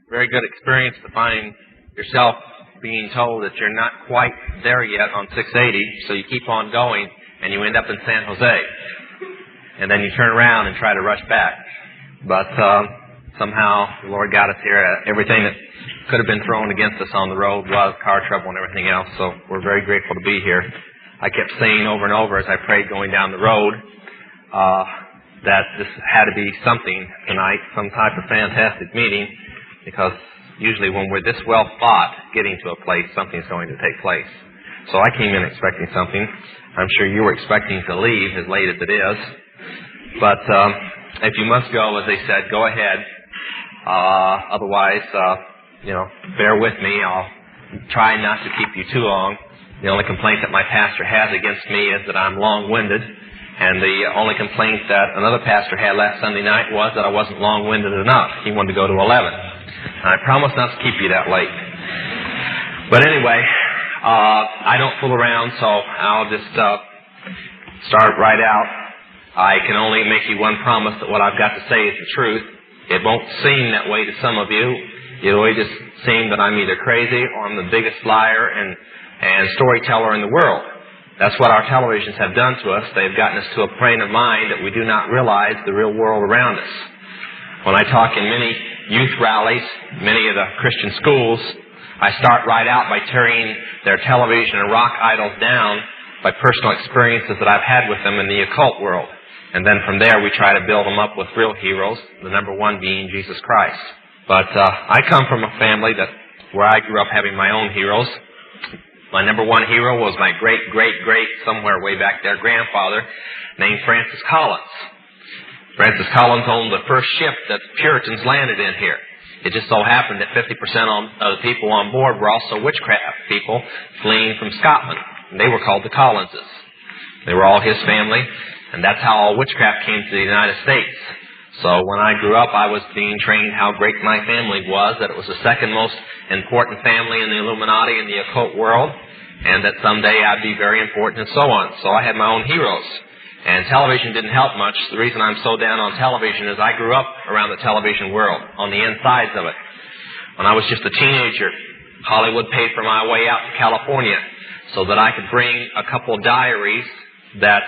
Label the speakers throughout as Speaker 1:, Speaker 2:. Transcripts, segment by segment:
Speaker 1: very good experience to find yourself being told that you're not quite there yet on 680, so you keep on going, and you end up in San Jose. And then you turn around and try to rush back. But somehow the Lord got us here. Everything that could have been thrown against us on the road was car trouble and everything else, so we're very grateful to be here. I kept saying over and over as I prayed going down the road that this had to be something tonight, some type of fantastic meeting, because usually when we're this well thought getting to a place, something's going to take place. So I came in expecting something. I'm sure you were expecting to leave as late as it is. But if you must go, as they said, go ahead. Otherwise, bear with me. I'll try not to keep you too long. The only complaint that my pastor has against me is that I'm long-winded. And the only complaint that another pastor had last Sunday night was that I wasn't long-winded enough. He wanted to go to 11. And I promise not to keep you that late. But anyway, I don't fool around, so I'll just start right out. I can only make you one promise that what I've got to say is the truth. It won't seem that way to some of you. It'll just seem that I'm either crazy or I'm the biggest liar and storyteller in the world. That's what our televisions have done to us. They've gotten us to a frame of mind that we do not realize the real world around us. When I talk in many youth rallies, many of the Christian schools, I start right out by tearing their television and rock idols down by personal experiences that I've had with them in the occult world. And then from there we try to build them up with real heroes, the number one being Jesus Christ. But I come from a family where I grew up having my own heroes. My number one hero was my great, somewhere way back there, grandfather named Francis Collins. Francis Collins owned the first ship that Puritans landed in here. It just so happened that 50% of the people on board were also witchcraft people fleeing from Scotland. And they were called the Collinses. They were all his family, and that's how all witchcraft came to the United States. So when I grew up, I was being trained how great my family was, that it was the second most important family in the Illuminati in the occult world, and that someday I'd be very important and so on. So I had my own heroes. And television didn't help much. The reason I'm so down on television is I grew up around the television world, on the insides of it. When I was just a teenager, Hollywood paid for my way out to California so that I could bring a couple diaries that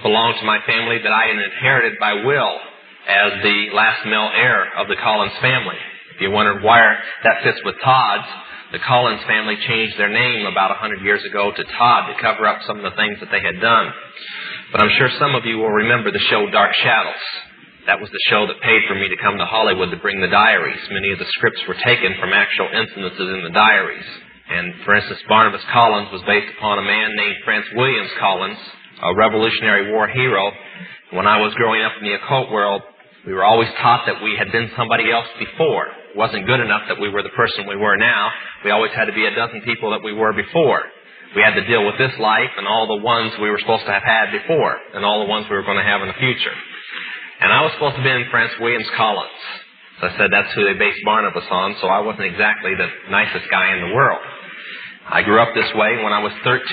Speaker 1: belonged to my family that I had inherited by will as the last male heir of the Collins family. If you wonder why that fits with Todd's, the Collins family changed their name about 100 years ago to Todd to cover up some of the things that they had done. But I'm sure some of you will remember the show Dark Shadows. That was the show that paid for me to come to Hollywood to bring the diaries. Many of the scripts were taken from actual incidences in the diaries. And, for instance, Barnabas Collins was based upon a man named Francis Williams Collins, a Revolutionary War hero. When I was growing up in the occult world, we were always taught that we had been somebody else before. It wasn't good enough that we were the person we were now. We always had to be a dozen people that we were before. We had to deal with this life and all the ones we were supposed to have had before and all the ones we were going to have in the future. And I was supposed to be in Francis Williams Collins. So I said that's who they based Barnabas on, so I wasn't exactly the nicest guy in the world. I grew up this way. When I was 13,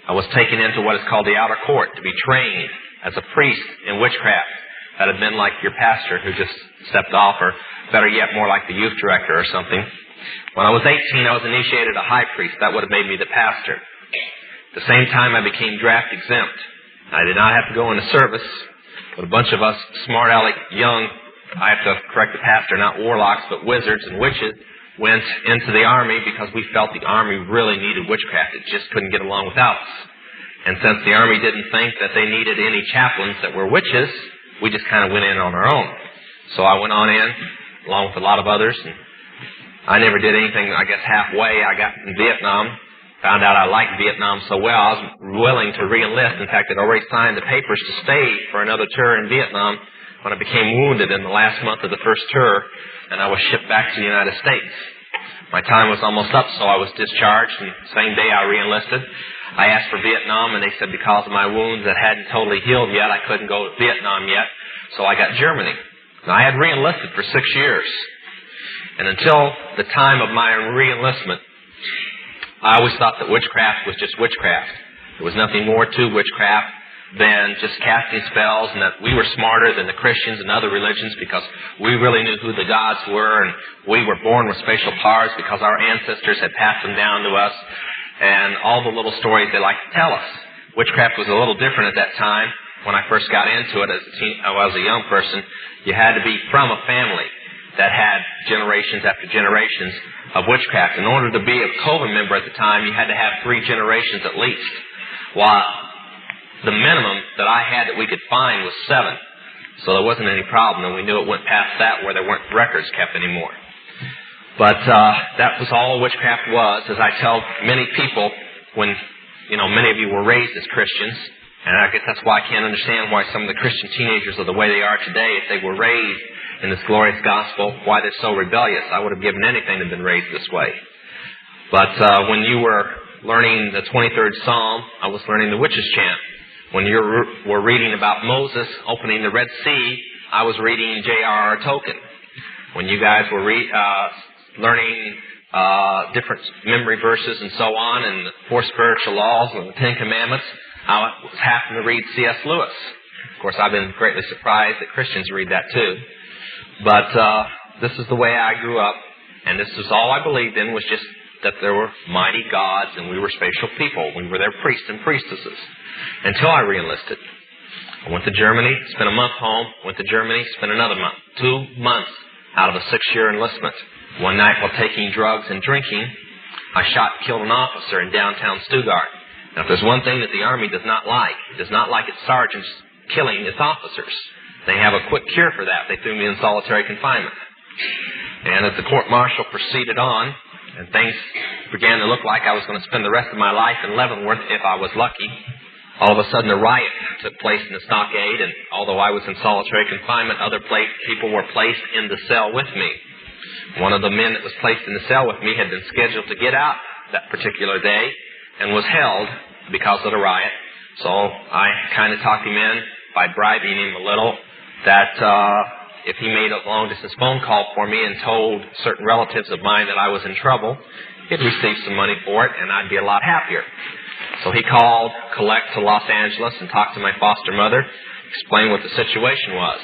Speaker 1: I was taken into what is called the outer court to be trained as a priest in witchcraft. That had been like your pastor who just stepped off, or better yet, more like the youth director or something. When I was 18, I was initiated a high priest. That would have made me the pastor. At the same time, I became draft exempt. I did not have to go into service, but a bunch of us smart-aleck young, I have to correct the pastor, not warlocks, but wizards and witches, went into the Army because we felt the Army really needed witchcraft. It just couldn't get along without us. And since the Army didn't think that they needed any chaplains that were witches, we just kind of went in on our own. So I went on in, along with a lot of others, and I never did anything, I guess, halfway. I got in Vietnam, found out I liked Vietnam so well, I was willing to re-enlist. In fact, I'd already signed the papers to stay for another tour in Vietnam when I became wounded in the last month of the first tour, and I was shipped back to the United States. My time was almost up, so I was discharged, and the same day I re-enlisted. I asked for Vietnam, and they said because of my wounds that hadn't totally healed yet, I couldn't go to Vietnam yet, so I got Germany. And I had re-enlisted for 6 years. And until the time of my re-enlistment, I always thought that witchcraft was just witchcraft. There was nothing more to witchcraft than just casting spells, and that we were smarter than the Christians and other religions because we really knew who the gods were, and we were born with spatial powers because our ancestors had passed them down to us, and all the little stories they like to tell us. Witchcraft was a little different at that time. When I first got into it as a young person, you had to be from a family that had generations after generations of witchcraft. In order to be a coven member at the time, you had to have 3 generations at least. While the minimum that I had that we could find was 7. So there wasn't any problem, and we knew it went past that where there weren't records kept anymore. But that was all witchcraft was. As I tell many people, when many of you were raised as Christians, and I guess that's why I can't understand why some of the Christian teenagers are the way they are today. If they were raised in this glorious gospel, why they're so rebellious. I would have given anything to have been raised this way. But when you were learning the 23rd Psalm, I was learning the witches' chant. When you were reading about Moses opening the Red Sea, I was reading J.R.R. Tolkien. When you guys were learning different memory verses and so on, and the 4 spiritual laws and the 10 commandments, I was happening to read C.S. Lewis. Of course, I've been greatly surprised that Christians read that too. But this is the way I grew up, and this is all I believed in, was just that there were mighty gods and we were spatial people. We were their priests and priestesses. Until I re-enlisted. I went to Germany, spent a month home, went to Germany, spent another month. 2 months out of a 6-year enlistment. One night while taking drugs and drinking, I shot and killed an officer in downtown Stuttgart. Now, if there's one thing that the Army does not like, it does not like its sergeants killing its officers. They have a quick cure for that. They threw me in solitary confinement. And as the court-martial proceeded on, and things began to look like I was going to spend the rest of my life in Leavenworth if I was lucky, all of a sudden a riot took place in the stockade, and although I was in solitary confinement, other people were placed in the cell with me. One of the men that was placed in the cell with me had been scheduled to get out that particular day and was held because of the riot. So I kind of talked him in by bribing him a little that if he made a long-distance phone call for me and told certain relatives of mine that I was in trouble, he'd receive some money for it and I'd be a lot happier. So he called collect to Los Angeles and talked to my foster mother, explained what the situation was.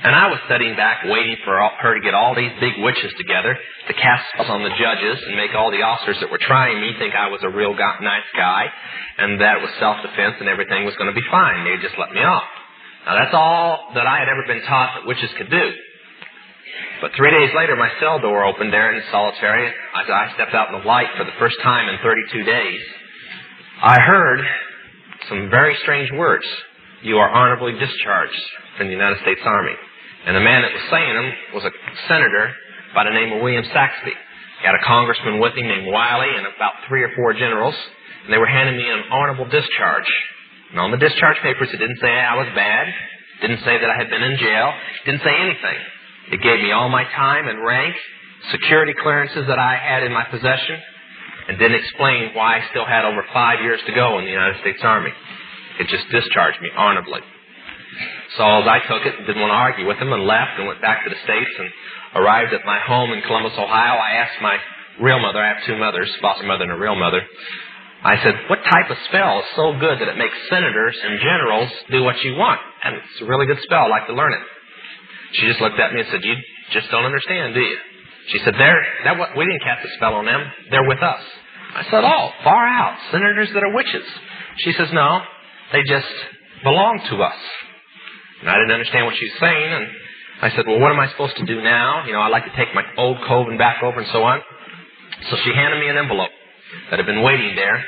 Speaker 1: And I was sitting back waiting for her to get all these big witches together to cast spells on the judges and make all the officers that were trying me think I was a real nice guy and that it was self-defense and everything was going to be fine. They'd just let me off. Now, that's all that I had ever been taught that witches could do. But 3 days later, my cell door opened there in solitary. I stepped out in the light for the first time in 32 days. I heard some very strange words. You are honorably discharged from the United States Army. And the man that was saying them was a senator by the name of William Saxby. He had a congressman with him named Wiley and about 3 or 4 generals. And they were handing me an honorable discharge. And on the discharge papers, it didn't say I was bad. It didn't say that I had been in jail. It didn't say anything. It gave me all my time and rank, security clearances that I had in my possession, and didn't explain why I still had over 5 years to go in the United States Army. It just discharged me honorably. So I took it and didn't want to argue with him and left and went back to the States and arrived at my home in Columbus, Ohio. I asked my real mother, I have 2 mothers, foster mother and a real mother. I said, what type of spell is so good that it makes senators and generals do what you want? And it's a really good spell. I'd like to learn it. She just looked at me and said, you just don't understand, do you? She said, we didn't cast a spell on them. They're with us. I said, oh, far out. Senators that are witches. She says, no, they just belong to us. And I didn't understand what she was saying. And I said, well, what am I supposed to do now? I'd like to take my old coven back over and so on. So she handed me an envelope that had been waiting there.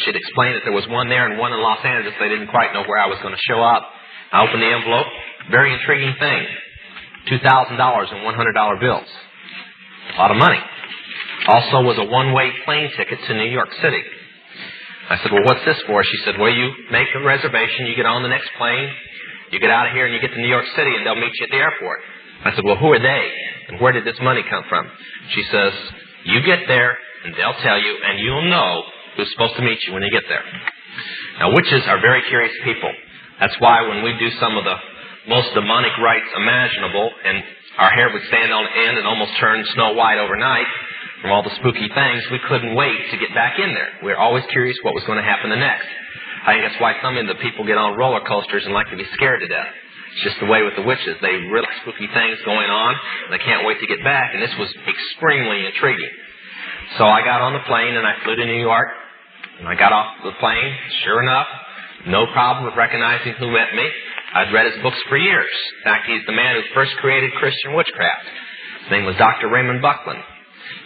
Speaker 1: She'd explained that there was one there and one in Los Angeles. They didn't quite know where I was going to show up. I opened the envelope. Very intriguing thing. $2,000 in $100 bills. A lot of money. Also was a one-way plane ticket to New York City. I said, well, what's this for? She said, well, you make a reservation, you get on the next plane, you get out of here and you get to New York City and they'll meet you at the airport. I said, well, who are they? And where did this money come from? She says, you get there and they'll tell you and you'll know who's supposed to meet you when you get there. Now, witches are very curious people. That's why when we do some of the most demonic rites imaginable and our hair would stand on end and almost turn snow white overnight from all the spooky things, we couldn't wait to get back in there. We were always curious what was going to happen the next. I think that's why some of the people get on roller coasters and like to be scared to death. It's just the way with the witches. They really spooky things going on, and they can't wait to get back, and this was extremely intriguing. So I got on the plane, and I flew to New York, and I got off the plane. Sure enough, no problem with recognizing who met me. I'd read his books for years. In fact, he's the man who first created Christian witchcraft. His name was Dr. Raymond Buckland,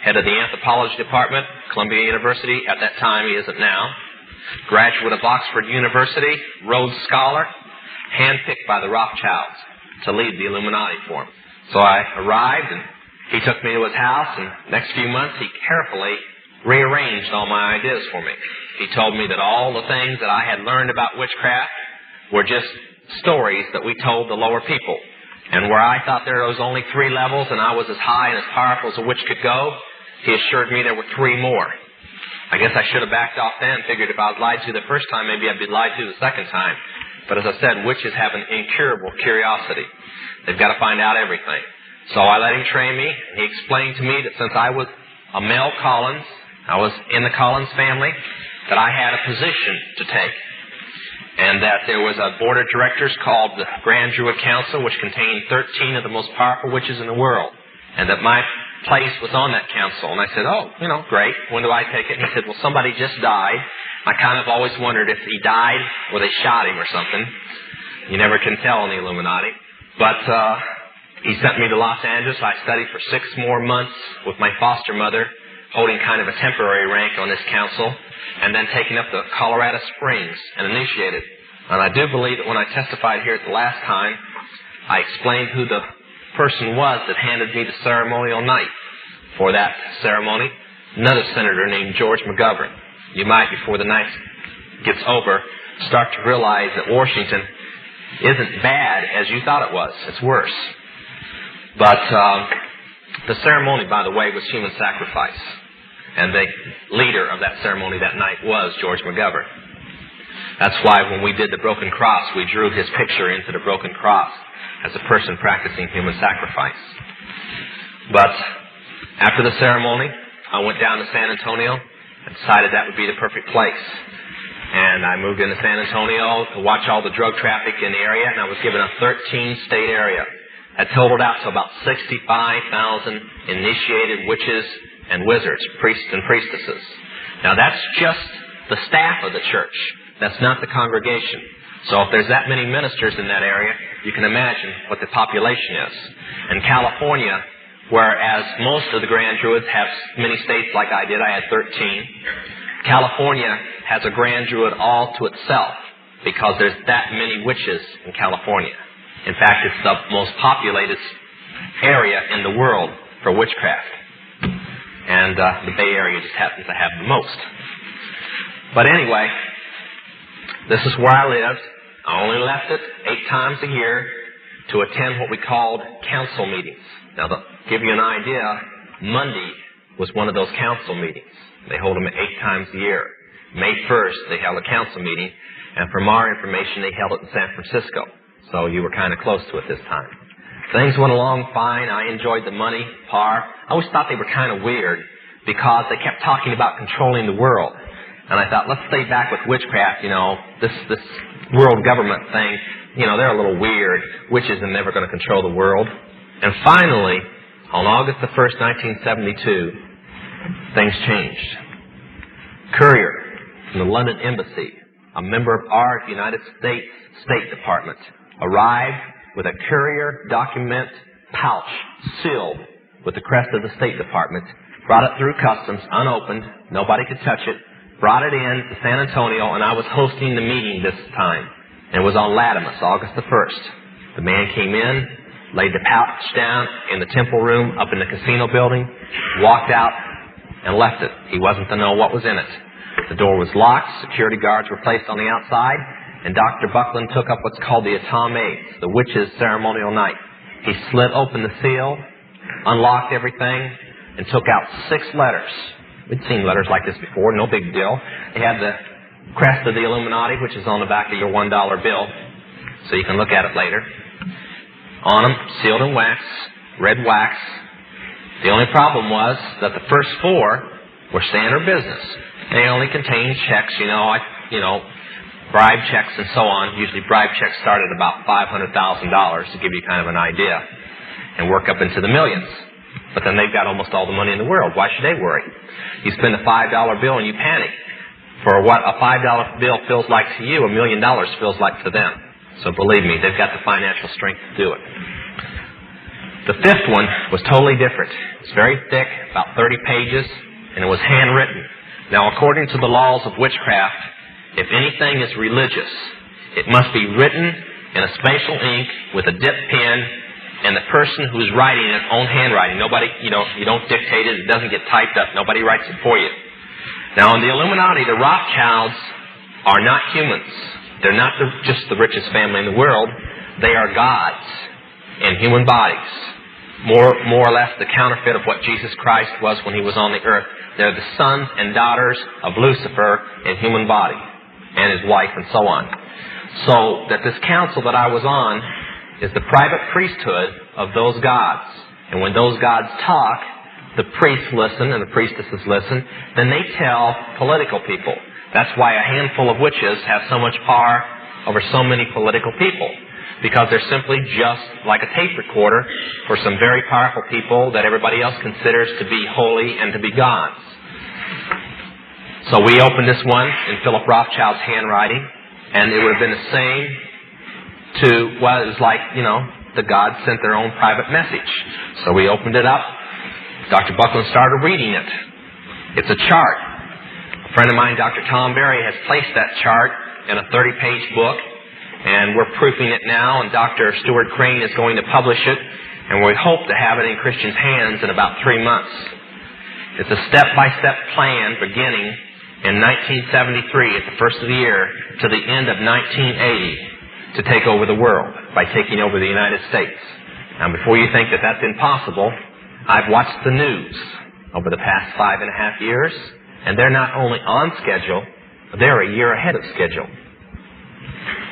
Speaker 1: head of the anthropology department, Columbia University. At that time, he isn't now. Graduate of Oxford University, Rhodes Scholar, handpicked by the Rothschilds to lead the Illuminati for him. So I arrived, and he took me to his house, and the next few months he carefully rearranged all my ideas for me. He told me that all the things that I had learned about witchcraft were just stories that we told the lower people. And where I thought there was only 3 levels and I was as high and as powerful as a witch could go, he assured me there were 3 more. I guess I should have backed off then, figured if I was lied to the first time, maybe I'd be lied to the second time. But as I said, witches have an incurable curiosity. They've got to find out everything. So I let him train me, and he explained to me that since I was a male Collins, I was in the Collins family, that I had a position to take. And that there was a board of directors called the Grand Druid Council, which contained 13 of the most powerful witches in the world. And that my place was on that council. And I said, oh, great. When do I take it? And he said, well, somebody just died. I kind of always wondered if he died or they shot him or something. You never can tell in the Illuminati. But he sent me to Los Angeles. I studied for 6 more months with my foster mother, holding kind of a temporary rank on this council, and then taking up to Colorado Springs and initiated. And I do believe that when I testified here at the last time, I explained who the person was that handed me the ceremonial knife for that ceremony. Another senator named George McGovern. You might, before the night gets over, start to realize that Washington isn't bad as you thought it was. It's worse. But the ceremony, by the way, was human sacrifice. And the leader of that ceremony that night was George McGovern. That's why when we did the broken cross, we drew his picture into the broken cross as a person practicing human sacrifice. But after the ceremony, I went down to San Antonio and decided that would be the perfect place. And I moved into San Antonio to watch all the drug traffic in the area, and I was given a 13-state area. That totaled out to about 65,000 initiated witches and wizards, priests and priestesses. Now that's just the staff of the church. That's not the congregation. So if there's that many ministers in that area, you can imagine what the population is. In California, whereas most of the Grand Druids have many states like I did, I had 13, California has a Grand Druid all to itself because there's that many witches in California. In fact, it's the most populated area in the world for witchcraft. And the Bay Area just happens to have the most. But anyway, this is where I lived. I only left it 8 times a year to attend what we called council meetings. Now, to give you an idea, Monday was one of those council meetings. They hold them 8 times a year. May 1st, they held a council meeting. And from our information, they held it in San Francisco. So you were kind of close to it this time. Things went along fine. I enjoyed the money, par. I always thought they were kind of weird because they kept talking about controlling the world. And I thought, let's stay back with witchcraft, this world government thing, they're a little weird. Witches are never going to control the world. And finally, on August the 1st, 1972, things changed. Courier from the London Embassy, a member of our United States State Department, arrived with a courier document pouch sealed with the crest of the State Department, brought it through customs, unopened, nobody could touch it, brought it in to San Antonio, and I was hosting the meeting this time. And it was on Latimus, August the 1st. The man came in, laid the pouch down in the temple room up in the casino building, walked out, and left it. He wasn't to know what was in it. The door was locked, security guards were placed on the outside, and Dr. Buckland took up what's called the Atam-Aid, the witch's ceremonial knife. He slit open the seal, unlocked everything, and took out 6 letters. We'd seen letters like this before, no big deal. They had the crest of the Illuminati, which is on the back of your $1 bill, so you can look at it later. On them, sealed in wax, red wax. The only problem was that the first 4 were standard business. They only contained checks, bribe checks and so on. Usually bribe checks start at about $500,000 to give you kind of an idea, and work up into the millions. But then they've got almost all the money in the world. Why should they worry? You spend a $5 bill and you panic. For what a $5 bill feels like to you, $1 million feels like to them. So believe me, they've got the financial strength to do it. The fifth one was totally different. It's very thick, about 30 pages, and it was handwritten. Now, according to the laws of witchcraft, if anything is religious, it must be written in a special ink with a dip pen, and the person who's writing it own handwriting. Nobody, you don't dictate it. It doesn't get typed up. Nobody writes it for you. Now, in the Illuminati, the Rothschilds are not humans. They're not just the richest family in the world. They are gods in human bodies. More or less the counterfeit of what Jesus Christ was when He was on the earth. They're the sons and daughters of Lucifer in human body, and his wife, and so on. So that this council that I was on is the private priesthood of those gods. And when those gods talk, the priests listen and the priestesses listen. Then they tell political people. That's why a handful of witches have so much power over so many political people. Because they're simply just like a tape recorder for some very powerful people that everybody else considers to be holy and to be gods. So we opened this one in Philip Rothschild's handwriting, and it would have been the same to, well, it was like, the gods sent their own private message. So we opened it up. Dr. Buckland started reading it. It's a chart. A friend of mine, Dr. Tom Berry, has placed that chart in a 30-page book, and we're proofing it now, and Dr. Stuart Crane is going to publish it, and we hope to have it in Christians' hands in about 3 months. It's a step-by-step plan beginning in 1973 at the first of the year to the end of 1980 to take over the world by taking over the United States. Now, before you think that that's impossible, I've watched the news over the past 5.5 years, and they're not only on schedule, they're a year ahead of schedule.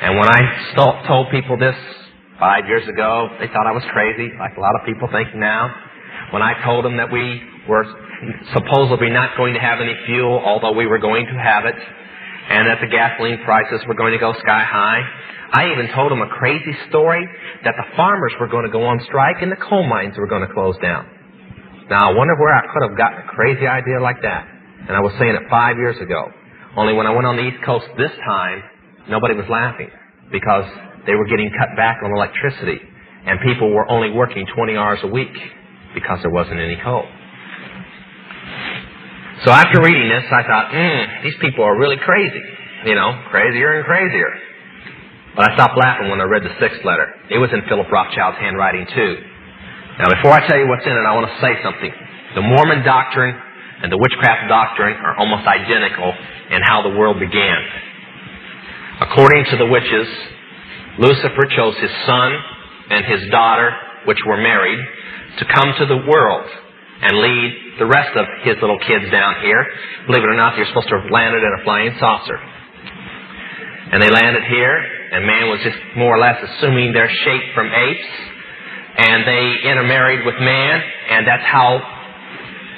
Speaker 1: And when I told people this 5 years ago, they thought I was crazy, like a lot of people think now. When I told them that we were supposedly not going to have any fuel, although we were going to have it, and that the gasoline prices were going to go sky high, I even told them a crazy story that the farmers were going to go on strike and the coal mines were going to close down. Now, I wonder where I could have gotten a crazy idea like that. And I was saying it 5 years ago. Only when I went on the East Coast this time, nobody was laughing because they were getting cut back on electricity and people were only working 20 hours a week because there wasn't any coal. So after reading this, I thought, these people are really crazy. Crazier and crazier. But I stopped laughing when I read the 6th letter. It was in Philip Rothschild's handwriting too. Now before I tell you what's in it, I want to say something. The Mormon doctrine and the witchcraft doctrine are almost identical in how the world began. According to the witches, Lucifer chose his son and his daughter, which were married, to come to the world and lead the rest of his little kids down here. Believe it or not, they're supposed to have landed in a flying saucer. And they landed here, and man was just more or less assuming their shape from apes, and they intermarried with man, and that's how,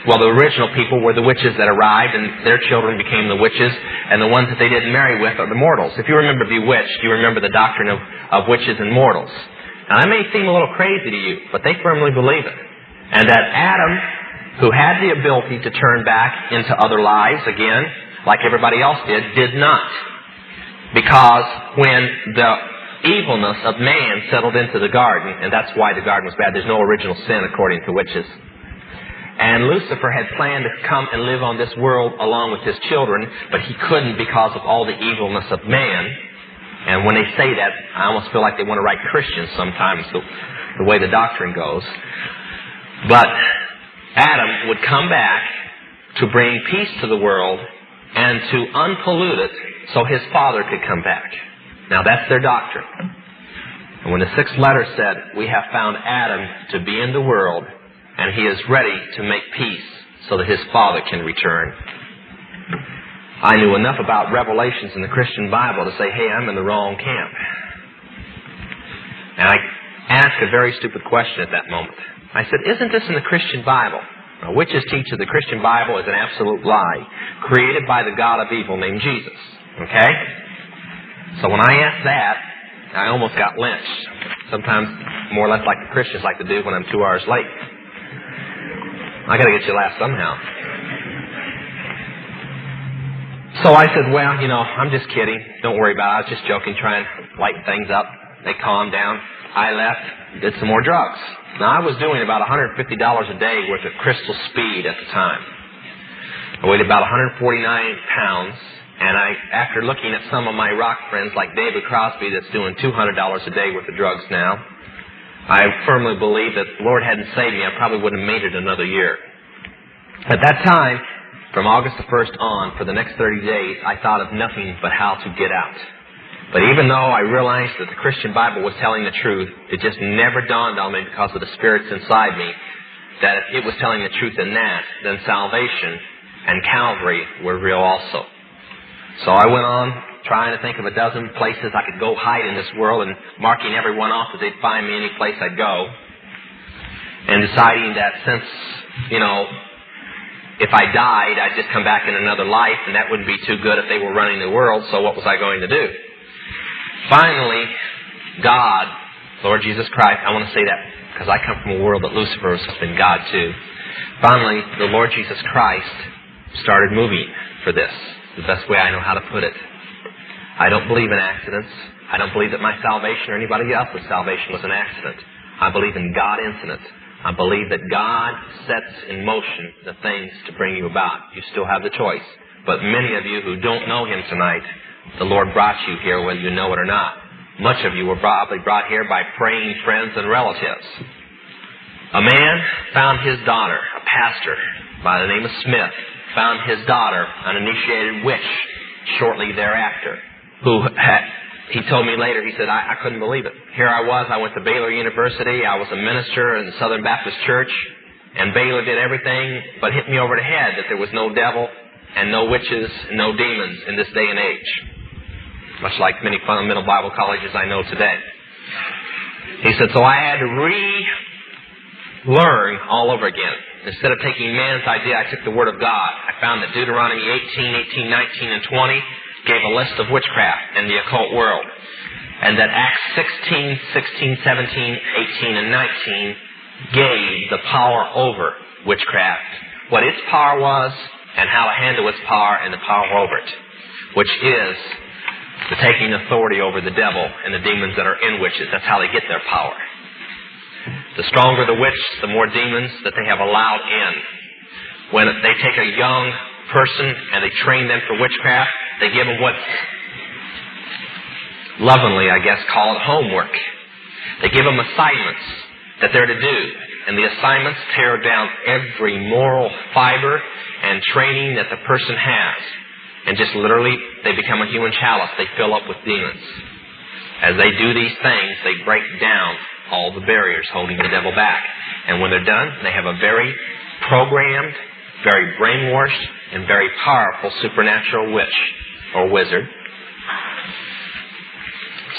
Speaker 1: the original people were the witches that arrived, and their children became the witches, and the ones that they didn't marry with are the mortals. If you remember Bewitched, you remember the doctrine of witches and mortals. Now, that may seem a little crazy to you, but they firmly believe it. And that Adam, who had the ability to turn back into other lives again, like everybody else did not. Because when the evilness of man settled into the garden, and that's why the garden was bad, there's no original sin according to witches. And Lucifer had planned to come and live on this world along with his children, but he couldn't because of all the evilness of man. And when they say that, I almost feel like they want to write Christians sometimes, the way the doctrine goes. But Adam would come back to bring peace to the world and to unpollute it so his father could come back. Now that's their doctrine. And when the 6th letter said, we have found Adam to be in the world and he is ready to make peace so that his father can return. I knew enough about revelations in the Christian Bible to say, hey, I'm in the wrong camp. And I asked a very stupid question at that moment. I said, isn't this in the Christian Bible? Now, witches teach that the Christian Bible is an absolute lie, created by the god of evil named Jesus. Okay? So when I asked that, I almost got lynched. Sometimes more or less like the Christians like to do when I'm 2 hours late. I got to get you to laugh somehow. So I said, well, I'm just kidding. Don't worry about it. I was just joking, trying to lighten things up. They calmed down. I left, did some more drugs. Now, I was doing about $150 a day worth of crystal speed at the time. I weighed about 149 pounds, and after looking at some of my rock friends like David Crosby that's doing $200 a day worth of drugs now, I firmly believe that if the Lord hadn't saved me, I probably wouldn't have made it another year. At that time, from August the 1st on, for the next 30 days, I thought of nothing but how to get out. But even though I realized that the Christian Bible was telling the truth, it just never dawned on me because of the spirits inside me that if it was telling the truth in that, then salvation and Calvary were real also. So I went on trying to think of a dozen places I could go hide in this world and marking everyone off that they'd find me any place I'd go. And deciding that since, if I died, I'd just come back in another life and that wouldn't be too good if they were running the world, so what was I going to do? Finally, God, Lord Jesus Christ, I want to say that because I come from a world that Lucifer has been God too. Finally, the Lord Jesus Christ started moving for this. The best way I know how to put it. I don't believe in accidents. I don't believe that my salvation or anybody else's salvation was an accident. I believe in God infinite. I believe that God sets in motion the things to bring you about. You still have the choice. But many of you who don't know Him tonight, the Lord brought you here whether you know it or not. Much of you were probably brought here by praying friends and relatives. A man found his daughter, a pastor by the name of Smith, found his daughter, an initiated witch, shortly thereafter, he told me later, he said, I couldn't believe it. Here I was, I went to Baylor University, I was a minister in the Southern Baptist Church, and Baylor did everything but hit me over the head that there was no devil and no witches and no demons in this day and age. Much like many fundamental Bible colleges I know today. He said, so I had to relearn all over again. Instead of taking man's idea, I took the Word of God. I found that Deuteronomy 18, 18, 19, and 20 gave a list of witchcraft in the occult world. And that Acts 16, 16, 17, 18, and 19 gave the power over witchcraft. What its power was, and how to handle its power and the power over it. Which is the taking authority over the devil and the demons that are in witches. That's how they get their power. The stronger the witch, the more demons that they have allowed in. When they take a young person and they train them for witchcraft, they give them what's lovingly, I guess, called homework. They give them assignments that they're to do. And the assignments tear down every moral fiber and training that the person has. And just literally, they become a human chalice. They fill up with demons. As they do these things, they break down all the barriers holding the devil back. And when they're done, they have a very programmed, very brainwashed, and very powerful supernatural witch or wizard.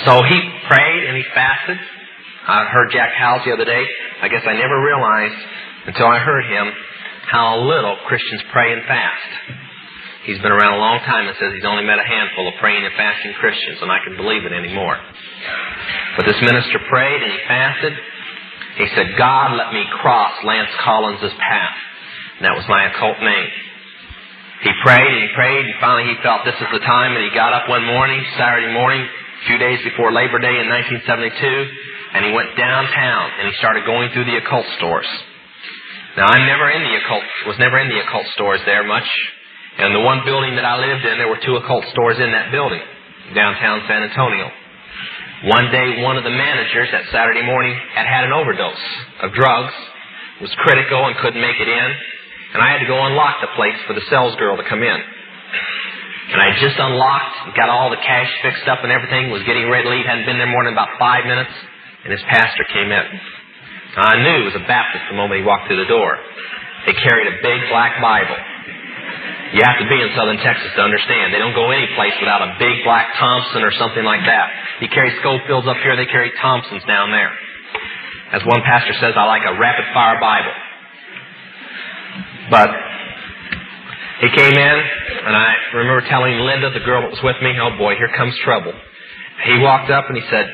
Speaker 1: So he prayed and he fasted. I heard Jack Howells the other day. I guess I never realized until I heard him how little Christians pray and fast. He's been around a long time and says he's only met a handful of praying and fasting Christians, and I can believe it anymore. But this minister prayed and he fasted. He said, God, let me cross Lance Collins' path. And that was my occult name. He prayed and he prayed, and finally he felt this is the time, and he got up one morning, Saturday morning, a few days before Labor Day in 1972, and he went downtown and he started going through the occult stores. Now, was never in the occult stores there much. And the one building that I lived in, there were 2 occult stores in that building, downtown San Antonio. One day, one of the managers that Saturday morning had an overdose of drugs, was critical and couldn't make it in, and I had to go unlock the place for the sales girl to come in. And I just unlocked, got all the cash fixed up and everything, was getting ready to leave, hadn't been there more than about 5 minutes, and his pastor came in. Now, I knew he was a Baptist the moment he walked through the door. They carried a big black Bible. You have to be in southern Texas to understand. They don't go any place without a big black Thompson or something like that. You carry Schofields up here, they carry Thompsons down there. As one pastor says, I like a rapid-fire Bible. But he came in, and I remember telling Linda, the girl that was with me, oh boy, here comes trouble. he walked up and he said,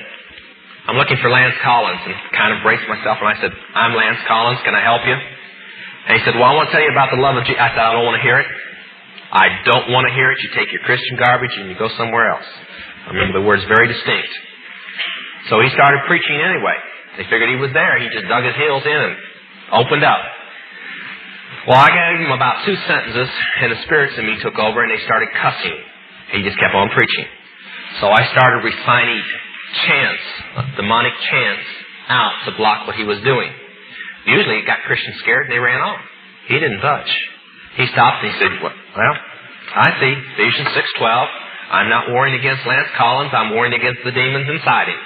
Speaker 1: I'm looking for Lance Collins, and kind of braced myself, and I said, I'm Lance Collins, can I help you? And he said, well, I want to tell you about the love of Jesus. I said, I don't want to hear it. I don't want to hear it. You take your Christian garbage and you go somewhere else. I remember the words very distinct. So he started preaching anyway. They figured he was there. He just dug his heels in and opened up. Well, I gave him about 2 sentences, and the spirits in me took over, and they started cussing. He just kept on preaching. So I started reciting chants, demonic chants, out to block what he was doing. Usually it got Christians scared, and they ran off. He didn't budge. He stopped and he said, well, I see, Ephesians 6:12. I'm not warring against Lance Collins. I'm warring against the demons inside him.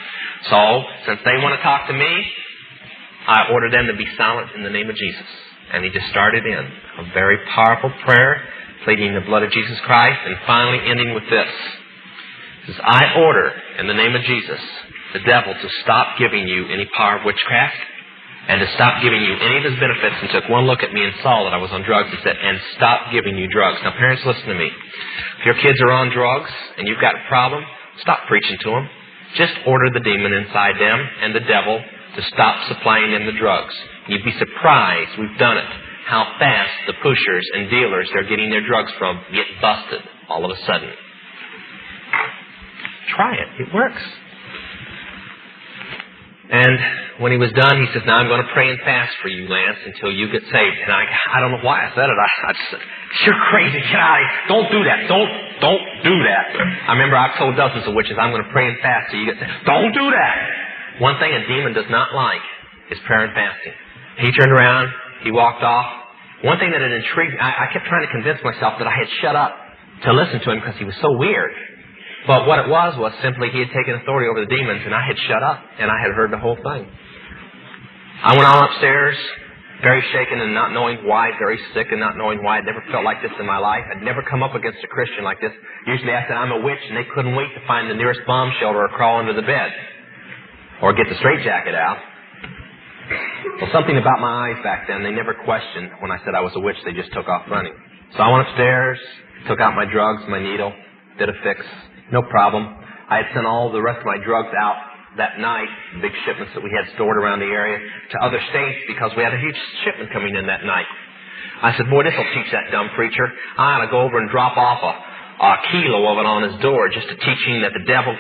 Speaker 1: So, since they want to talk to me, I order them to be silent in the name of Jesus. And he just started in a very powerful prayer, pleading the blood of Jesus Christ, and finally ending with this. He says, I order, in the name of Jesus, the devil to stop giving you any power of witchcraft, and to stop giving you any of his benefits, and took one look at me and saw that I was on drugs and said, and stop giving you drugs. Now, parents, listen to me. If your kids are on drugs and you've got a problem, stop preaching to them. Just order the demon inside them and the devil to stop supplying them the drugs. You'd be surprised, we've done it, how fast the pushers and dealers they're getting their drugs from get busted all of a sudden. Try it. It works. And when he was done, he says, now I'm going to pray and fast for you, Lance, until you get saved. And I don't know why I said it. I just said, you're crazy. Get out of here. Don't do that. Don't do that. I remember I've told dozens of witches, I'm going to pray and fast till you get saved. Don't do that. One thing a demon does not like is prayer and fasting. He turned around. He walked off. One thing that had intrigued me, I kept trying to convince myself that I had shut up to listen to him because he was so weird. But what it was simply he had taken authority over the demons, and I had shut up, and I had heard the whole thing. I went on upstairs, very shaken and not knowing why, very sick and not knowing why. I'd never felt like this in my life. I'd never come up against a Christian like this. Usually I said, I'm a witch, and they couldn't wait to find the nearest bomb shelter or crawl under the bed. Or get the straitjacket out. Well, something about my eyes back then, they never questioned when I said I was a witch. They just took off running. So I went upstairs, took out my drugs, my needle, did a fix. No problem. I had sent all the rest of my drugs out that night, big shipments that we had stored around the area, to other states because we had a huge shipment coming in that night. I said, boy, this will teach that dumb preacher. I ought to go over and drop off a kilo of it on his door just to teach him that the devil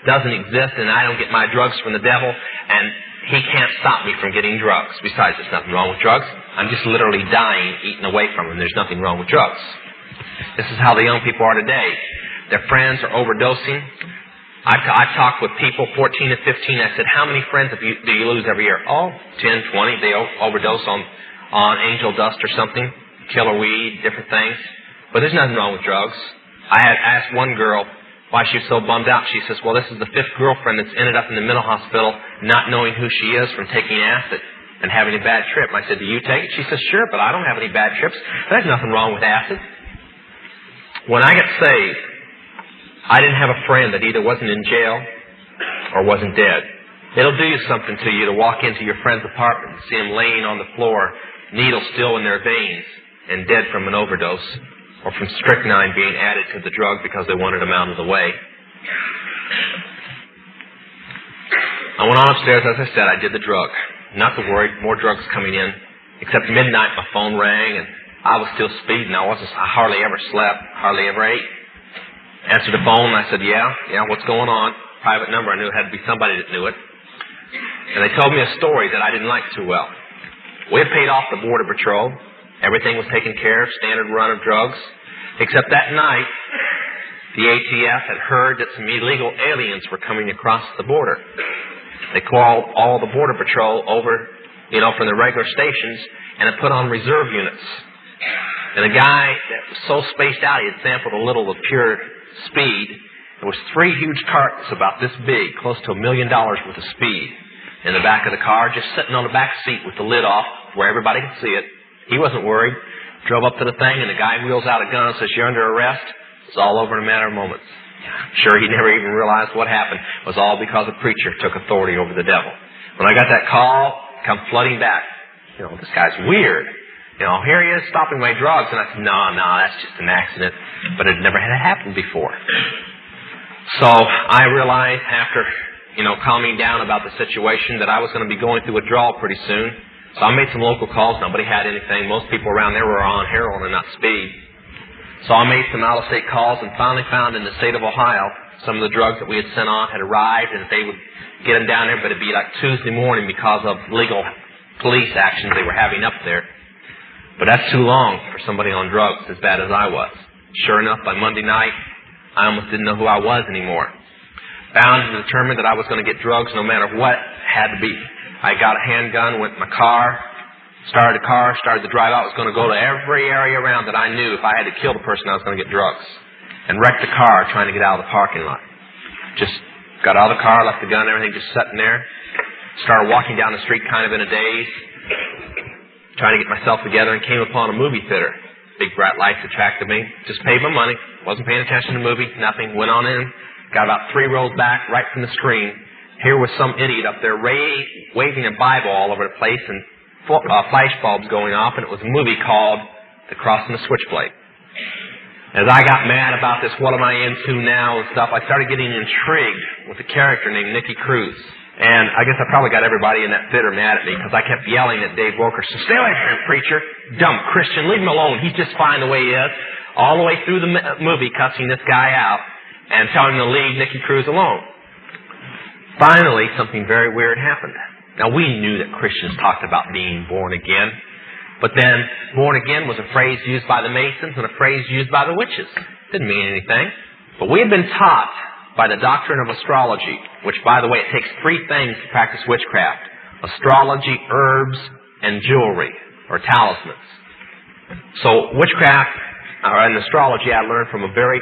Speaker 1: doesn't exist and I don't get my drugs from the devil and he can't stop me from getting drugs. Besides, there's nothing wrong with drugs. I'm just literally dying, eating away from them. There's nothing wrong with drugs. This is how the young people are today. Their friends are overdosing. I've talked with people, 14 to 15. I said, how many friends do you lose every year? Oh, 10, 20. They overdose on angel dust or something, killer weed, different things. But there's nothing wrong with drugs. I had asked one girl why she was so bummed out. She says, well, this is the 5th girlfriend that's ended up in the mental hospital not knowing who she is from taking acid and having a bad trip. I said, do you take it? She says, sure, but I don't have any bad trips. There's nothing wrong with acid. When I got saved, I didn't have a friend that either wasn't in jail or wasn't dead. It'll do you something to you to walk into your friend's apartment and see them laying on the floor, needles still in their veins, and dead from an overdose, or from strychnine being added to the drug because they wanted them out of the way. I went on upstairs, as I said, I did the drug. Not to worry, more drugs coming in. Except midnight, my phone rang, and I was still speeding. I hardly ever slept, hardly ever ate. Answered the phone, and I said, yeah, what's going on? Private number. I knew it had to be somebody that knew it. And they told me a story that I didn't like too well. We had paid off the Border Patrol. Everything was taken care of, standard run of drugs. Except that night, the ATF had heard that some illegal aliens were coming across the border. They called all the Border Patrol over, from the regular stations, and had put on reserve units. And the guy that was so spaced out, he had sampled a little of pure speed. There was 3 huge cartons about this big, close to $1 million worth of speed in the back of the car, just sitting on the back seat with the lid off where everybody could see it. He wasn't worried. Drove up to the thing, and the guy wheels out a gun and says, you're under arrest. It's all over in a matter of moments. I'm sure he never even realized what happened. It was all because a preacher took authority over the devil. When I got that call, come flooding back. This guy's weird. Here he is stopping my drugs. And I said, no, that's just an accident. But it never had happened before. So I realized after, calming down about the situation that I was going to be going through withdrawal pretty soon. So I made some local calls. Nobody had anything. Most people around there were on heroin and not speed. So I made some out-of-state calls and finally found in the state of Ohio some of the drugs that we had sent on had arrived, and they would get them down there, but it'd be like Tuesday morning because of legal police actions they were having up there. But that's too long for somebody on drugs as bad as I was. Sure enough, by Monday night, I almost didn't know who I was anymore. Bound and determined that I was going to get drugs no matter what had to be. I got a handgun, went in my car, started the drive out. I was going to go to every area around that I knew if I had to kill the person, I was going to get drugs. And wrecked the car trying to get out of the parking lot. Just got out of the car, left the gun and everything just sitting there. Started walking down the street kind of in a daze, trying to get myself together, and came upon a movie theater. Big bright lights attracted me. Just paid my money. Wasn't paying attention to the movie. Nothing. Went on in. Got about 3 rows back right from the screen. Here was some idiot up there waving a Bible all over the place and flash bulbs going off, and it was a movie called The Crossing the Switchblade. As I got mad about this, what am I into now and stuff, I started getting intrigued with a character named Nicky Cruz. And I guess I probably got everybody in that theater mad at me because I kept yelling at Dave Wilkerson, "Stay away from him, preacher. Dumb Christian. Leave him alone. He's just fine the way he is." All the way through the movie, cussing this guy out and telling him to leave Nicky Cruz alone. Finally, something very weird happened. Now, we knew that Christians talked about being born again. But then, born again was a phrase used by the Masons and a phrase used by the witches. Didn't mean anything. But we had been taught by the doctrine of astrology, which, by the way, it takes 3 things to practice witchcraft: astrology, herbs, and jewelry, or talismans. So witchcraft, and astrology, I learned from a very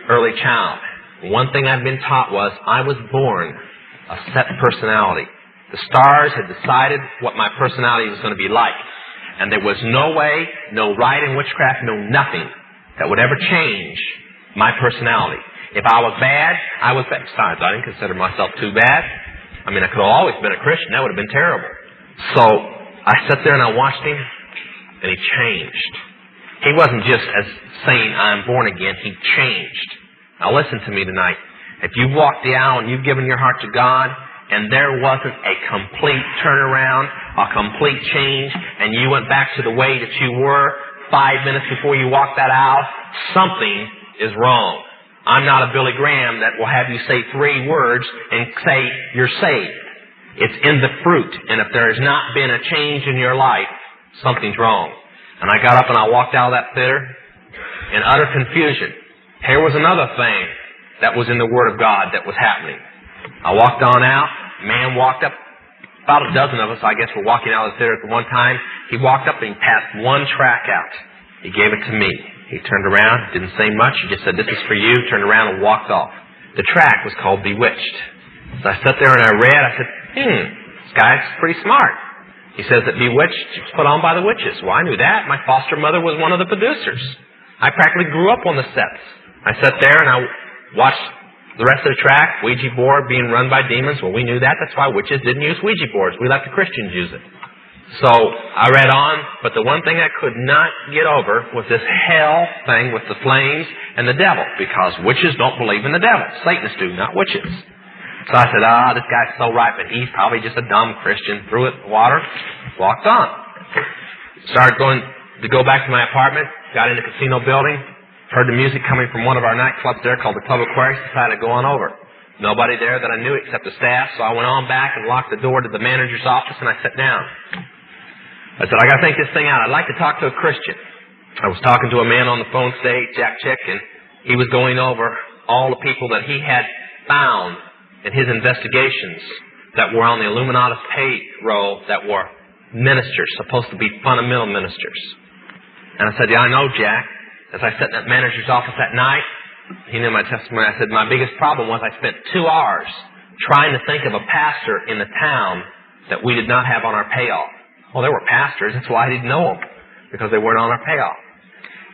Speaker 1: early child. One thing I'd been taught was I was born a set personality. The stars had decided what my personality was going to be like. And there was no way, no rite in witchcraft, no nothing that would ever change my personality. If I was bad, I was bad. Besides, I didn't consider myself too bad. I mean, I could have always been a Christian. That would have been terrible. So I sat there and I watched him, and he changed. He wasn't just as saying, "I'm born again." He changed. Now listen to me tonight. If you've walked the aisle and you've given your heart to God, and there wasn't a complete turnaround, a complete change, and you went back to the way that you were 5 minutes before you walked that aisle, something is wrong. I'm not a Billy Graham that will have you say 3 words and say you're saved. It's in the fruit, and if there has not been a change in your life, something's wrong. And I got up and I walked out of that theater in utter confusion. Here was another thing that was in the Word of God that was happening. I walked on out. Man walked up. About a dozen of us, I guess, were walking out of the theater at the one time. He walked up and he passed 1 track out. He gave it to me. He turned around, didn't say much. He just said, "This is for you," turned around and walked off. The track was called Bewitched. So I sat there and I read. I said, this guy's pretty smart. He says that Bewitched was put on by the witches. Well, I knew that. My foster mother was one of the producers. I practically grew up on the sets. I sat there and I watched the rest of the track, Ouija board being run by demons. Well, we knew that. That's why witches didn't use Ouija boards. We let the Christians use it. So I read on, but the one thing I could not get over was this hell thing with the flames and the devil, because witches don't believe in the devil. Satanists do, not witches. So I said, this guy's so right, but he's probably just a dumb Christian. Threw it in the water, walked on. Started to go back to my apartment, got in the casino building, heard the music coming from one of our nightclubs there called the Club Aquarius, decided to go on over. Nobody there that I knew except the staff, so I went on back and locked the door to the manager's office and I sat down. I said, I got to think this thing out. I'd like to talk to a Christian. I was talking to a man on the phone today, Jack Chick, and he was going over all the people that he had found in his investigations that were on the Illuminati payroll that were ministers, supposed to be fundamental ministers. And I said, yeah, I know, Jack. As I sat in that manager's office that night, he knew my testimony. I said, my biggest problem was I spent 2 hours trying to think of a pastor in the town that we did not have on our payoff. Well, there were pastors. That's why I didn't know them, because they weren't on our payoff.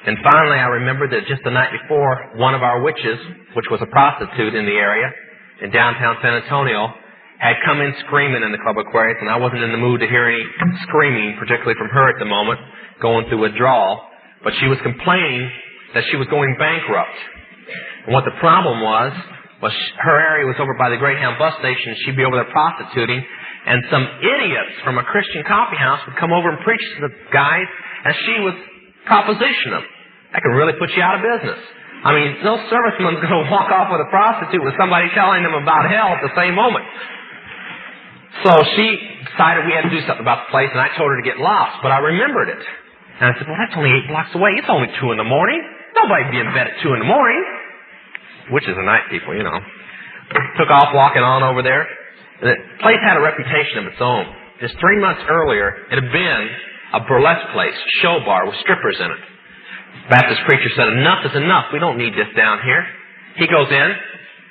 Speaker 1: And finally, I remembered that just the night before, one of our witches, which was a prostitute in the area, in downtown San Antonio, had come in screaming in the Club Aquarius, and I wasn't in the mood to hear any screaming, particularly from her at the moment, going through withdrawal. But she was complaining that she was going bankrupt. And what the problem was Well, her area was over by the Greyhound bus station. She'd be over there prostituting. And some idiots from a Christian coffee house would come over and preach to the guys, and she would proposition them. That can really put you out of business. I mean, no serviceman's going to walk off with a prostitute with somebody telling them about hell at the same moment. So she decided we had to do something about the place, and I told her to get lost, but I remembered it. And I said, well, that's only 8 blocks away. It's only 2 in the morning. Nobody'd be in bed at 2 in the morning. Which is the night people, you know. Took off walking on over there. The place had a reputation of its own. Just 3 months earlier, it had been a burlesque place, show bar with strippers in it. Baptist preacher said, enough is enough. We don't need this down here. He goes in,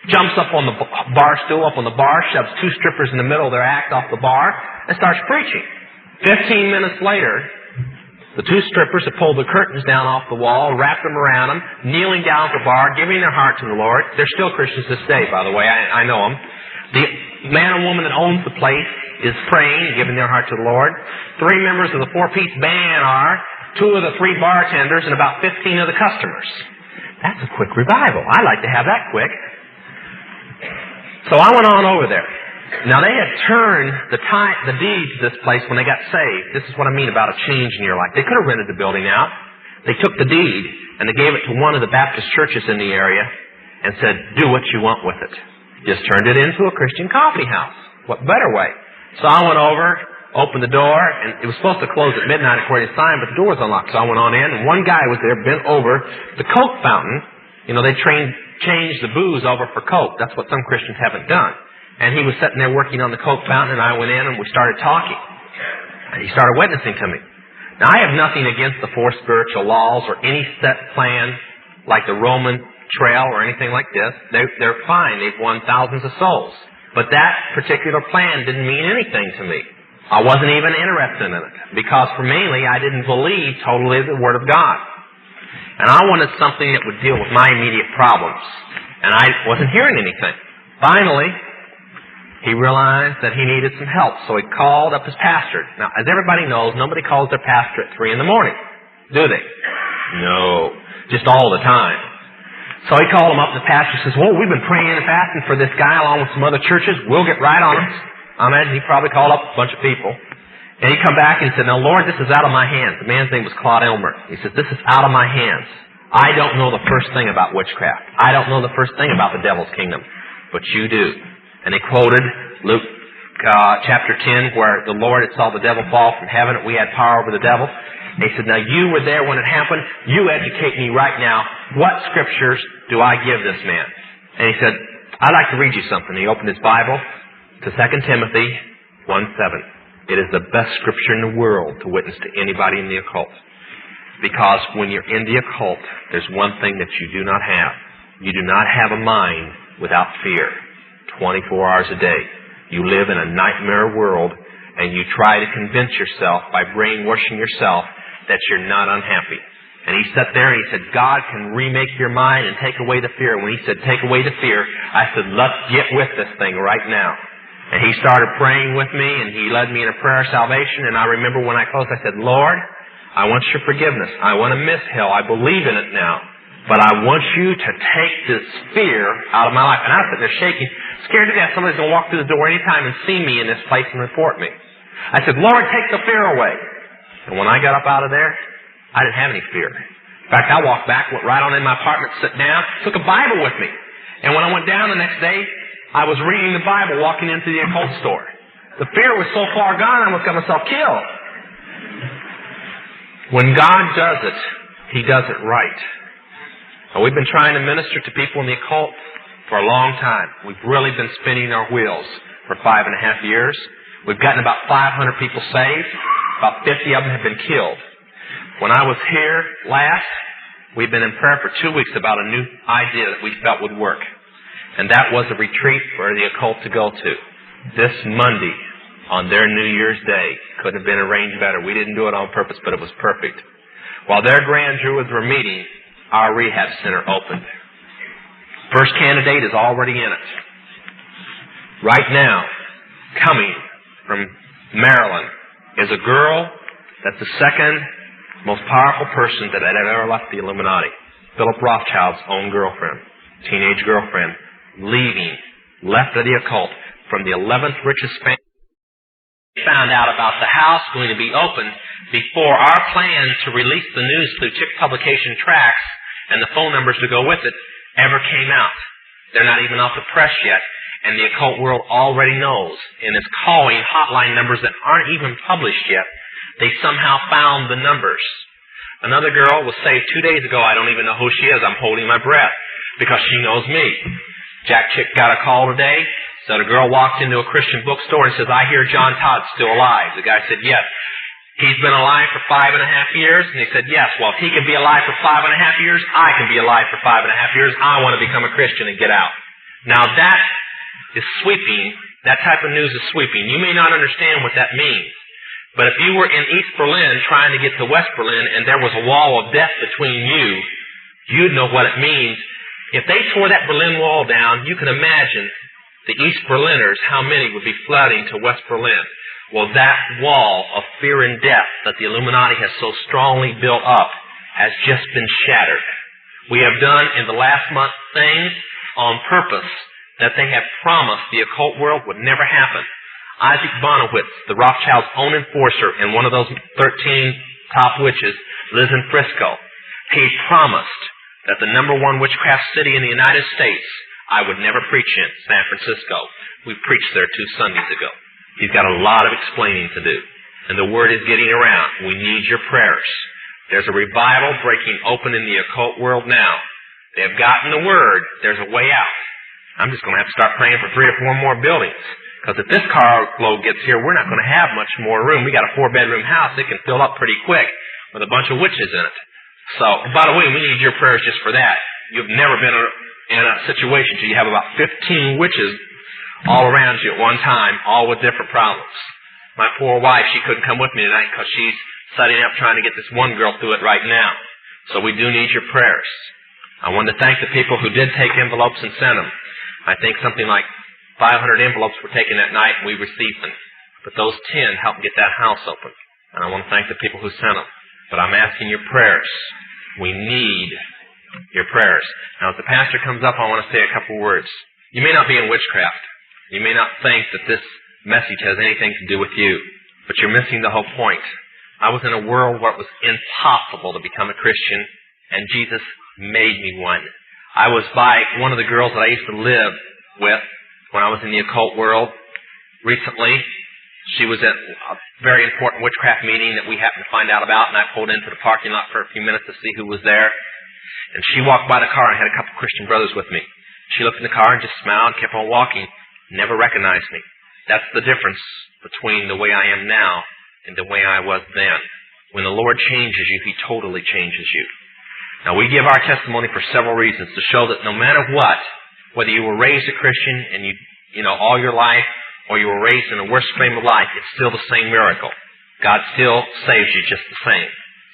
Speaker 1: jumps up on the bar stool, up on the bar, shoves 2 strippers in the middle of their act off the bar, and starts preaching. 15 minutes later, the 2 strippers had pulled the curtains down off the wall, wrapped them around them, kneeling down at the bar, giving their heart to the Lord. They're still Christians this day, by the way. I know them. The man and woman that owns the place is praying, giving their heart to the Lord. 3 members of the 4-piece band are, 2 of the 3 bartenders, and about 15 of the customers. That's a quick revival. I'd like to have that quick. So I went on over there. Now, they had turned the deed to this place when they got saved. This is what I mean about a change in your life. They could have rented the building out. They took the deed, and they gave it to one of the Baptist churches in the area and said, do what you want with it. Just turned it into a Christian coffee house. What better way? So I went over, opened the door, and it was supposed to close at midnight according to the sign, but the door was unlocked. So I went on in, and one guy was there, bent over the Coke fountain. You know, they changed the booze over for Coke. That's what some Christians haven't done. And he was sitting there working on the Coke fountain, and I went in and we started talking. And he started witnessing to me. Now, I have nothing against the 4 spiritual laws or any set plan like the Roman trail or anything like this. They're fine. They've won thousands of souls. But that particular plan didn't mean anything to me. I wasn't even interested in it because for mainly I didn't believe totally the Word of God. And I wanted something that would deal with my immediate problems. And I wasn't hearing anything. Finally, he realized that he needed some help, so he called up his pastor. Now, as everybody knows, nobody calls their pastor at 3 in the morning, do they? No, just all the time. So he called him up, and the pastor says, well, we've been praying and fasting for this guy along with some other churches. We'll get right on him. I imagine he probably called up a bunch of people. And he come back and he said, now, Lord, this is out of my hands. The man's name was Claude Elmer. He said, this is out of my hands. I don't know the first thing about witchcraft. I don't know the first thing about the devil's kingdom. But you do. And they quoted Luke chapter 10, where the Lord had saw the devil fall from heaven, and we had power over the devil. And he said, now you were there when it happened. You educate me right now. What scriptures do I give this man? And he said, I'd like to read you something. He opened his Bible to 2 Timothy 1:7. It is the best scripture in the world to witness to anybody in the occult. Because when you're in the occult, there's one thing that you do not have. You do not have a mind without fear. 24 hours a day. You live in a nightmare world, and you try to convince yourself by brainwashing yourself that you're not unhappy. And he sat there and he said, God can remake your mind and take away the fear. When he said, take away the fear, I said, let's get with this thing right now. And he started praying with me, and he led me in a prayer of salvation. And I remember when I closed, I said, Lord, I want your forgiveness. I want to miss hell. I believe in it now. But I want you to take this fear out of my life. And I was sitting there shaking, scared to death somebody's going to walk through the door anytime and see me in this place and report me. I said, Lord, take the fear away. And when I got up out of there, I didn't have any fear. In fact, I walked back, went right on in my apartment, sat down, took a Bible with me. And when I went down the next day, I was reading the Bible walking into the occult store. The fear was so far gone, I almost got myself killed. When God does it, He does it right. Now, we've been trying to minister to people in the occult for a long time. We've really been spinning our wheels for 5.5 years. We've gotten about 500 people saved. About 50 of them have been killed. When I was here last, we've been in prayer for 2 weeks about a new idea that we felt would work. And that was a retreat for the occult to go to. This Monday, on their New Year's Day, couldn't have been arranged better. We didn't do it on purpose, but it was perfect. While their grand jurors were meeting, our rehab center opened. First candidate is already in it. Right now, coming from Maryland, is a girl that's the second most powerful person that had ever left the Illuminati. Philip Rothschild's own girlfriend, teenage girlfriend. leaving, left of the occult, from the 11th richest family. Found out about the house going to be opened before our plan to release the news through Chick publication tracts and the phone numbers to go with it ever came out. They're not even off the press yet, and the occult world already knows and is calling hotline numbers that aren't even published yet. They somehow found the numbers. Another girl was saved 2 days ago. I don't even know who she is. I'm holding my breath because she knows me. Jack Chick got a call today. So the girl walked into a Christian bookstore and says, I hear John Todd's still alive. The guy said, yes. He's been alive for 5.5 years? And he said, yes. Well, if he can be alive for 5.5 years, I can be alive for 5.5 years. I want to become a Christian and get out. Now that is sweeping. That type of news is sweeping. You may not understand what that means. But if you were in East Berlin trying to get to West Berlin and there was a wall of death between you, you'd know what it means. If they tore that Berlin Wall down, you can imagine the East Berliners, how many would be flooding to West Berlin? Well, that wall of fear and death that the Illuminati has so strongly built up has just been shattered. We have done in the last month things on purpose that they have promised the occult world would never happen. Isaac Bonowitz, the Rothschild's own enforcer and one of those 13 top witches, lives in Frisco. He promised that the #1 witchcraft city in the United States I would never preach in, San Francisco. We preached there 2 Sundays ago. He's got a lot of explaining to do. And the word is getting around. We need your prayers. There's a revival breaking open in the occult world now. They have gotten the word. There's a way out. I'm just going to have to start praying for 3 or 4 more buildings. Because if this carload gets here, we're not going to have much more room. We got a 4-bedroom house. It can fill up pretty quick with a bunch of witches in it. So, by the way, we need your prayers just for that. You've never been in a situation where you have about 15 witches all around you at one time, all with different problems. My poor wife, she couldn't come with me tonight because she's setting up trying to get this one girl through it right now. So we do need your prayers. I want to thank the people who did take envelopes and sent them. I think something like 500 envelopes were taken that night and we received them. But those 10 helped get that house open. And I want to thank the people who sent them. But I'm asking your prayers. We need your prayers. Now, as the pastor comes up, I want to say a couple words. You may not be in witchcraft. You may not think that this message has anything to do with you, but you're missing the whole point. I was in a world where it was impossible to become a Christian, and Jesus made me one. I was by one of the girls that I used to live with when I was in the occult world. Recently, she was at a very important witchcraft meeting that we happened to find out about, and I pulled into the parking lot for a few minutes to see who was there. And she walked by the car and had a couple Christian brothers with me. She looked in the car and just smiled and kept on walking. Never recognized me. That's the difference between the way I am now and the way I was then. When the Lord changes you, He totally changes you. Now, we give our testimony for several reasons to show that no matter what, whether you were raised a Christian and you know all your life, or you were raised in the worst frame of life, it's still the same miracle. God still saves you just the same.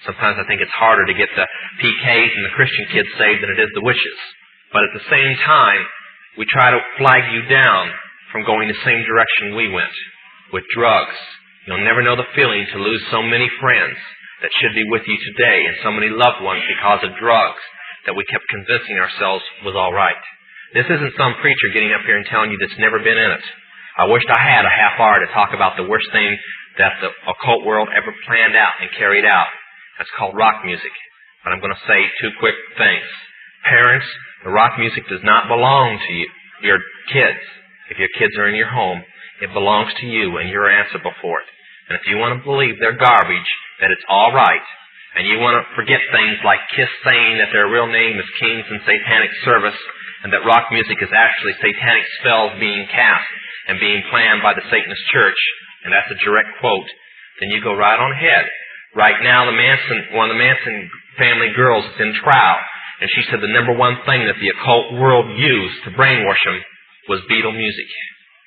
Speaker 1: Sometimes I think it's harder to get the PKs and the Christian kids saved than it is the witches. But at the same time, we try to flag you down from going the same direction we went, with drugs. You'll never know the feeling to lose so many friends that should be with you today and so many loved ones because of drugs that we kept convincing ourselves was all right. This isn't some preacher getting up here and telling you that's never been in it. I wished I had a half hour to talk about the worst thing that the occult world ever planned out and carried out. That's called rock music. But I'm going to say 2 quick things. Parents, the rock music does not belong to you, your kids. If your kids are in your home, it belongs to you and you're answerable for it. And if you want to believe they're garbage, that it's all right, and you want to forget things like Kiss saying that their real name is Kings and Satanic Service, and that rock music is actually satanic spells being cast and being planned by the Satanist church, and that's a direct quote, then you go right on ahead. Right now, one of the Manson family girls is in trial, and she said the #1 thing that the occult world used to brainwash them was Beatle music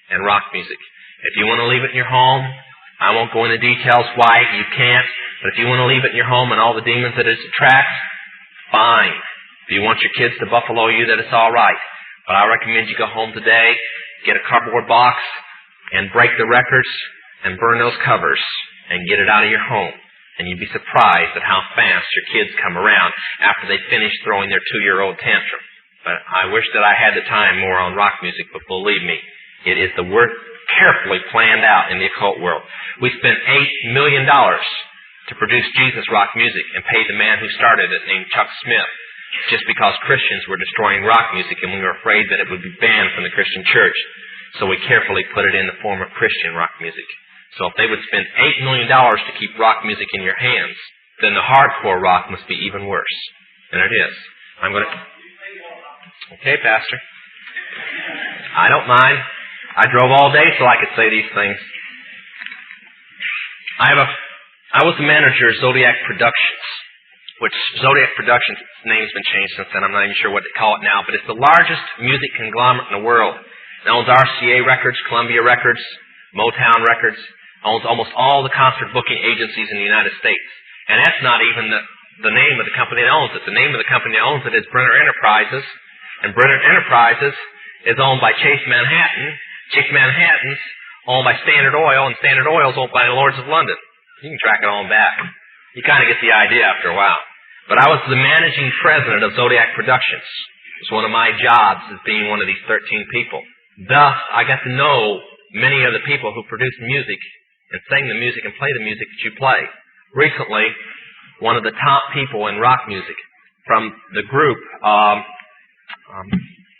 Speaker 1: and rock music. If you want to leave it in your home, I won't go into details why you can't, but if you want to leave it in your home and all the demons that it attracts, fine. If you want your kids to buffalo you, that it's all right. But I recommend you go home today, get a cardboard box, and break the records, and burn those covers, and get it out of your home. And you'd be surprised at how fast your kids come around after they finish throwing their 2-year-old tantrum. But I wish that I had the time more on rock music, but believe me, it is the work carefully planned out in the occult world. We spent $8 million to produce Jesus rock music and paid the man who started it, named Chuck Smith, just because Christians were destroying rock music and we were afraid that it would be banned from the Christian church. So we carefully put it in the form of Christian rock music. So if they would spend $8 million to keep rock music in your hands, then the hardcore rock must be even worse. And it is. I'm going to... Okay, Pastor. I don't mind. I drove all day so I could say these things. I was the manager of Zodiac Productions, which Zodiac Productions, its name's been changed since then. I'm not even sure what they call it now, but it's the largest music conglomerate in the world. It owns RCA Records, Columbia Records, Motown Records, owns almost all the concert booking agencies in the United States. And that's not even the name of the company that owns it. The name of the company that owns it is Brenner Enterprises, and Brenner Enterprises is owned by Chase Manhattan. Chase Manhattan's owned by Standard Oil, and Standard Oil is owned by the Lords of London. You can track it on back. You kind of get the idea after a while. But I was the managing president of Zodiac Productions. It's one of my jobs as being one of these 13 people. Thus, I got to know many of the people who produce music and sing the music and play the music that you play. Recently, one of the top people in rock music from the group,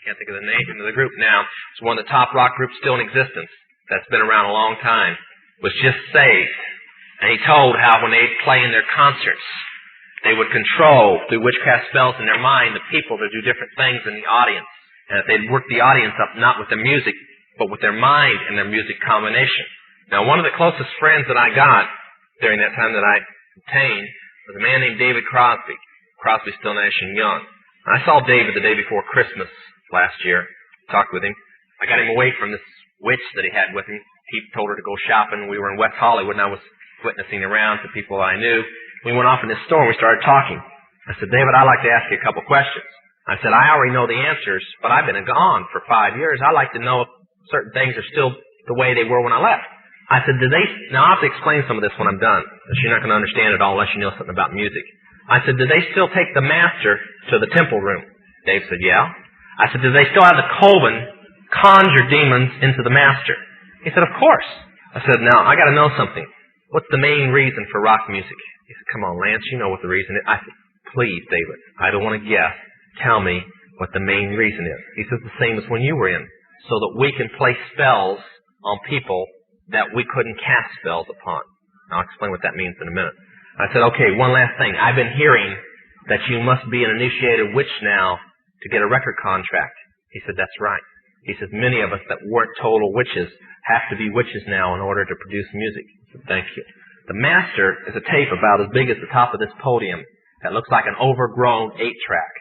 Speaker 1: can't think of the name of the group now, it's one of the top rock groups still in existence that's been around a long time, was just saved. And he told how when they'd play in their concerts, they would control, through witchcraft spells in their mind, the people to do different things in the audience. And that they'd work the audience up not with their music, but with their mind and their music combination. Now, one of the closest friends that I got during that time that I obtained was a man named David Crosby. Crosby, Still, Nash & Young. And I saw David the day before Christmas last year, talked with him. I got him away from this witch that he had with him. He told her to go shopping. We were in West Hollywood, and I was witnessing around to people I knew. We went off in this store, and we started talking. I said, David, I'd like to ask you a couple questions. I said, I already know the answers, but I've been gone for 5 years. I'd like to know if certain things are still the way they were when I left. I said, now I'll have to explain some of this when I'm done, because you're not going to understand it all unless you know something about music. I said, do they still take the master to the temple room? Dave said, yeah. I said, do they still have the coven conjure demons into the master? He said, of course. I said, now, I got to know something. What's the main reason for rock music? He said, come on, Lance, you know what the reason is. I said, please, David, I don't want to guess. Tell me what the main reason is. He says, the same as when you were in, so that we can play spells on people that we couldn't cast spells upon. I'll explain what that means in a minute. I said, okay, one last thing. I've been hearing that you must be an initiated witch now to get a record contract. He said, that's right. He says, many of us that weren't total witches have to be witches now in order to produce music. I said, thank you. The master is a tape about as big as the top of this podium that looks like an overgrown 8-track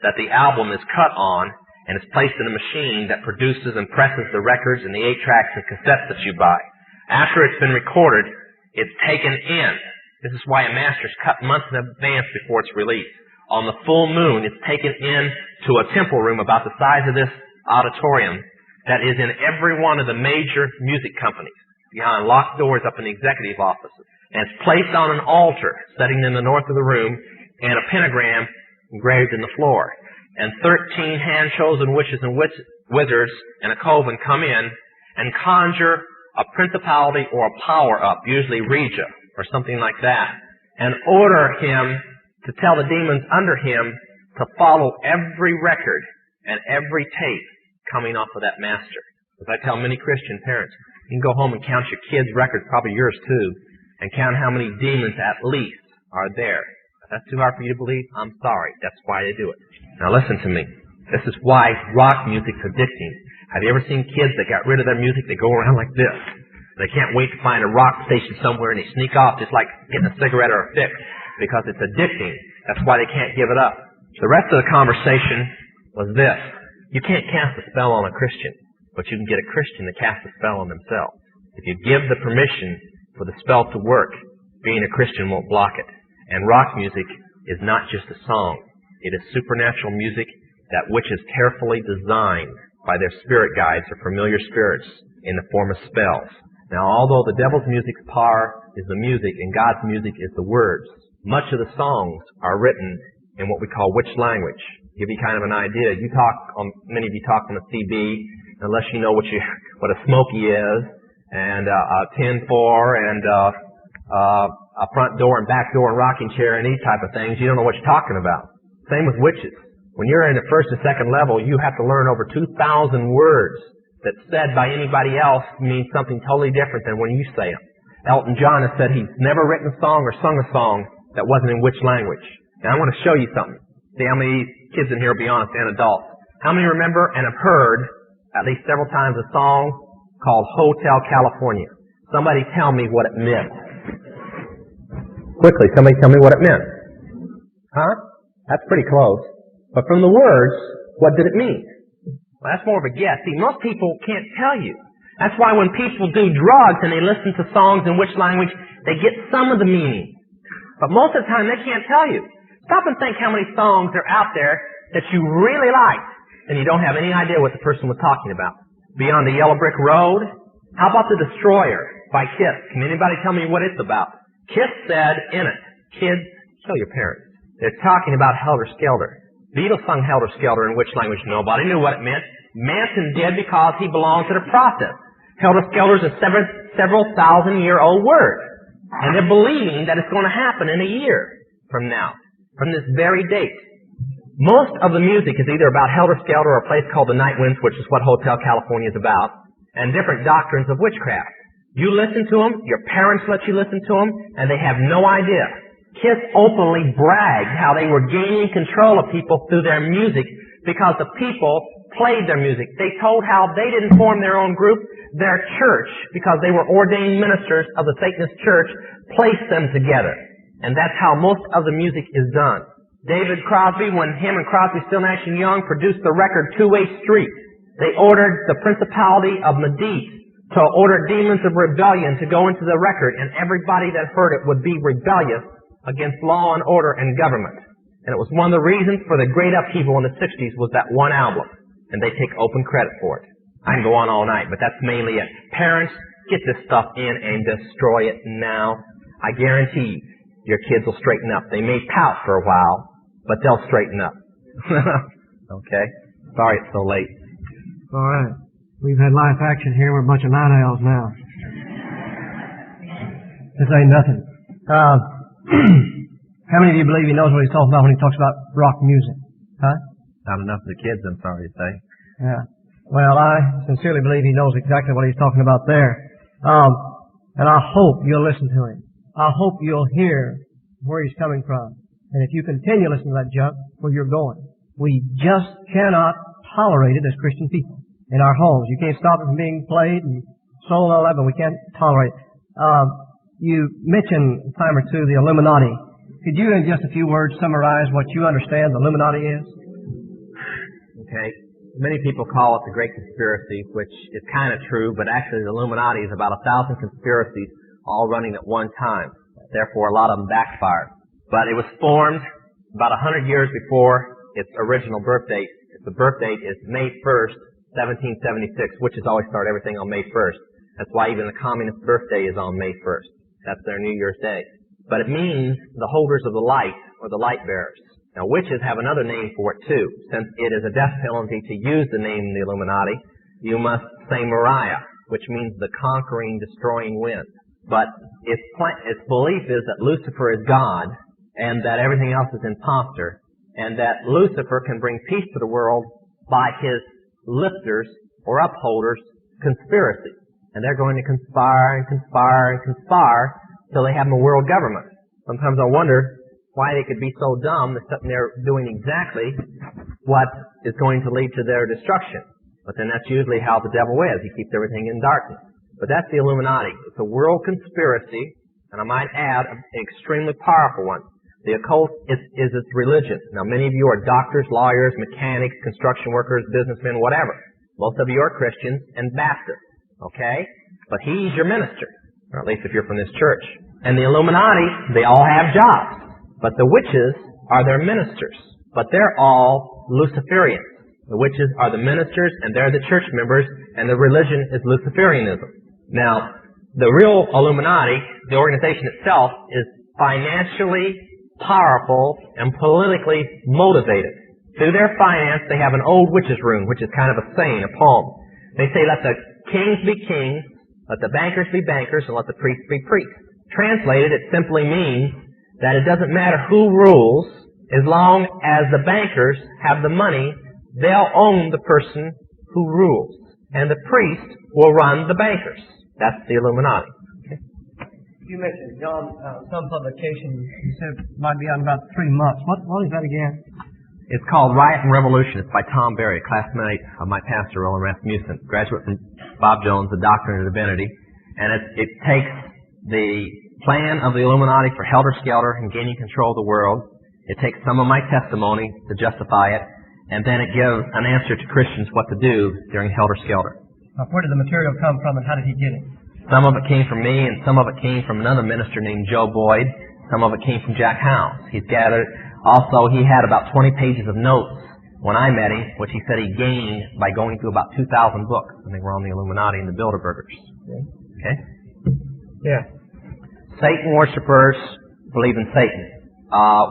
Speaker 1: that the album is cut on and is placed in a machine that produces and presses the records and the 8-tracks and cassettes that you buy. After it's been recorded, it's taken in. This is why a master's cut months in advance before it's released. On the full moon, it's taken in to a temple room about the size of this auditorium that is in every one of the major music companies, behind locked doors up in the executive offices. And it's placed on an altar sitting in the north of the room and a pentagram engraved in the floor. And 13 hand-chosen witches and wizards and a coven come in and conjure a principality or a power up, usually Regia or something like that, and order him to tell the demons under him to follow every record and every tape coming off of that master. As I tell many Christian parents, you can go home and count your kids' records, probably yours too, and count how many demons at least are there. If that's too hard for you to believe, I'm sorry. That's why they do it. Now listen to me. This is why rock music's addicting. Have you ever seen kids that got rid of their music? They go around like this. They can't wait to find a rock station somewhere and they sneak off just like getting a cigarette or a fix because it's addicting. That's why they can't give it up. The rest of the conversation was this. You can't cast a spell on a Christian, but you can get a Christian to cast a spell on themselves. If you give the permission for the spell to work, being a Christian won't block it. And rock music is not just a song. It is supernatural music that which is carefully designed by their spirit guides or familiar spirits in the form of spells. Now, although the devil's music's power is the music and God's music is the words, much of the songs are written in what we call witch language. Give you kind of an idea. Many of you talk on the CB, unless you know what a smoky is, and a 10-4, and a front door and back door and rocking chair and these type of things. You don't know what you're talking about. Same with witches. When you're in the first and second level, you have to learn over 2,000 words that said by anybody else means something totally different than when you say them. Elton John has said he's never written a song or sung a song that wasn't in which language. And I want to show you something. See how many kids in here, be honest, and adults. How many remember and have heard at least several times a song called Hotel California? Somebody tell me what it meant. Quickly, somebody tell me what it meant. Huh? That's pretty close. But from the words, what did it mean? Well, that's more of a guess. See, most people can't tell you. That's why when people do drugs and they listen to songs in which language, they get some of the meaning. But most of the time, they can't tell you. Stop and think how many songs are out there that you really like, and you don't have any idea what the person was talking about. Beyond the Yellow Brick Road? How about The Destroyer by Kiss? Can anybody tell me what it's about? Kiss said in it, kids, kill your parents. They're talking about Helter Skelter. Beatles sung Helter Skelter in which language? Nobody knew what it meant. Manson did because he belonged to the process. Helter Skelter is a several thousand-year-old word. And they're believing that it's going to happen in a year from now, from this very date. Most of the music is either about Helter Skelter or a place called the Night Winds, which is what Hotel California is about, and different doctrines of witchcraft. You listen to them, your parents let you listen to them, and they have no idea. Kiss openly bragged how they were gaining control of people through their music because the people played their music. They told how they didn't form their own group. Their church, because they were ordained ministers of the Satanist church, placed them together. And that's how most of the music is done. David Crosby, when him and Crosby, Still, Nash & Young produced the record Two-Way Street, they ordered the principality of Medici to order demons of rebellion to go into the record, and everybody that heard it would be rebellious against law and order and government. And it was one of the reasons for the great upheaval in the 60s was that one album. And they take open credit for it. I can go on all night, but that's mainly it. Parents, get this stuff in and destroy it now. I guarantee your kids will straighten up. They may pout for a while, but they'll straighten up. Okay? Sorry it's so late.
Speaker 2: All right. We've had live action here. We're a bunch of night owls now. This ain't nothing. How many of you believe he knows what he's talking about when he talks about rock music? Huh?
Speaker 1: Not enough of the kids, I'm sorry to say.
Speaker 2: Yeah. Well, I sincerely believe he knows exactly what he's talking about there. And I hope you'll listen to him. I hope you'll hear where he's coming from. And if you continue listening to that junk, where you're going. We just cannot tolerate it as Christian people in our homes. You can't stop it from being played and sold and all that, but we can't tolerate it. You mentioned a time or two the Illuminati. Could you, in just a few words, summarize what you understand the Illuminati is?
Speaker 1: Okay. Many people call it the Great Conspiracy, which is kind of true, but actually the Illuminati is about 1,000 conspiracies all running at one time. Therefore, a lot of them backfired. But it was formed about 100 years before its original birth date. The birth date is May 1st, 1776, witches always start everything on May 1st. That's why even the communist birthday is on May 1st. That's their New Year's Day. But it means the holders of the light, or the light bearers. Now, witches have another name for it, too. Since it is a death penalty to use the name the Illuminati, you must say Mariah, which means the conquering, destroying wind. But its belief is that Lucifer is God, and that everything else is imposter, and that Lucifer can bring peace to the world by his lifters or upholders' conspiracy. And they're going to conspire and conspire and conspire till they have a world government. Sometimes I wonder why they could be so dumb that sitting there doing exactly what is going to lead to their destruction. But then that's usually how the devil is. He keeps everything in darkness. But that's the Illuminati. It's a world conspiracy, and I might add, an extremely powerful one. The occult is its religion. Now, many of you are doctors, lawyers, mechanics, construction workers, businessmen, whatever. Most of you are Christians and Baptists, okay? But he's your minister, or at least if you're from this church. And the Illuminati, they all have jobs. But the witches are their ministers. But they're all Luciferians. The witches are the ministers, and they're the church members, and the religion is Luciferianism. Now, the real Illuminati, the organization itself, is financially powerful and politically motivated.
Speaker 3: through their finance, they have an old witch's room, which is kind of a saying, a poem. They say, let the kings be kings, let the bankers be bankers, and let the priests be priests. Translated, it simply means that it doesn't matter who rules, as long as the bankers have the money, they'll own the person who rules. And the priest will run the bankers. That's the Illuminati. Okay.
Speaker 2: You mentioned, John, some publication, you said might be out in about 3 months. What is that again?
Speaker 3: It's called Riot and Revolution. It's by Tom Berry, a classmate of my pastor, Roland Rasmussen, graduate from Bob Jones, the Doctrine of Divinity. And it takes the plan of the Illuminati for helter-skelter and gaining control of the world. It takes some of my testimony to justify it. And then it gives an answer to Christians what to do during helter-skelter.
Speaker 2: Where did the material come from and how did he get it?
Speaker 3: Some of it came from me and some of it came from another minister named Joe Boyd. Some of it came from Jack House. He's gathered. Also, he had about 20 pages of notes when I met him, which he said he gained by going through about 2,000 books. I think we're on the Illuminati and the Bilderbergers. Okay?
Speaker 2: Yeah.
Speaker 3: Satan worshippers believe in Satan.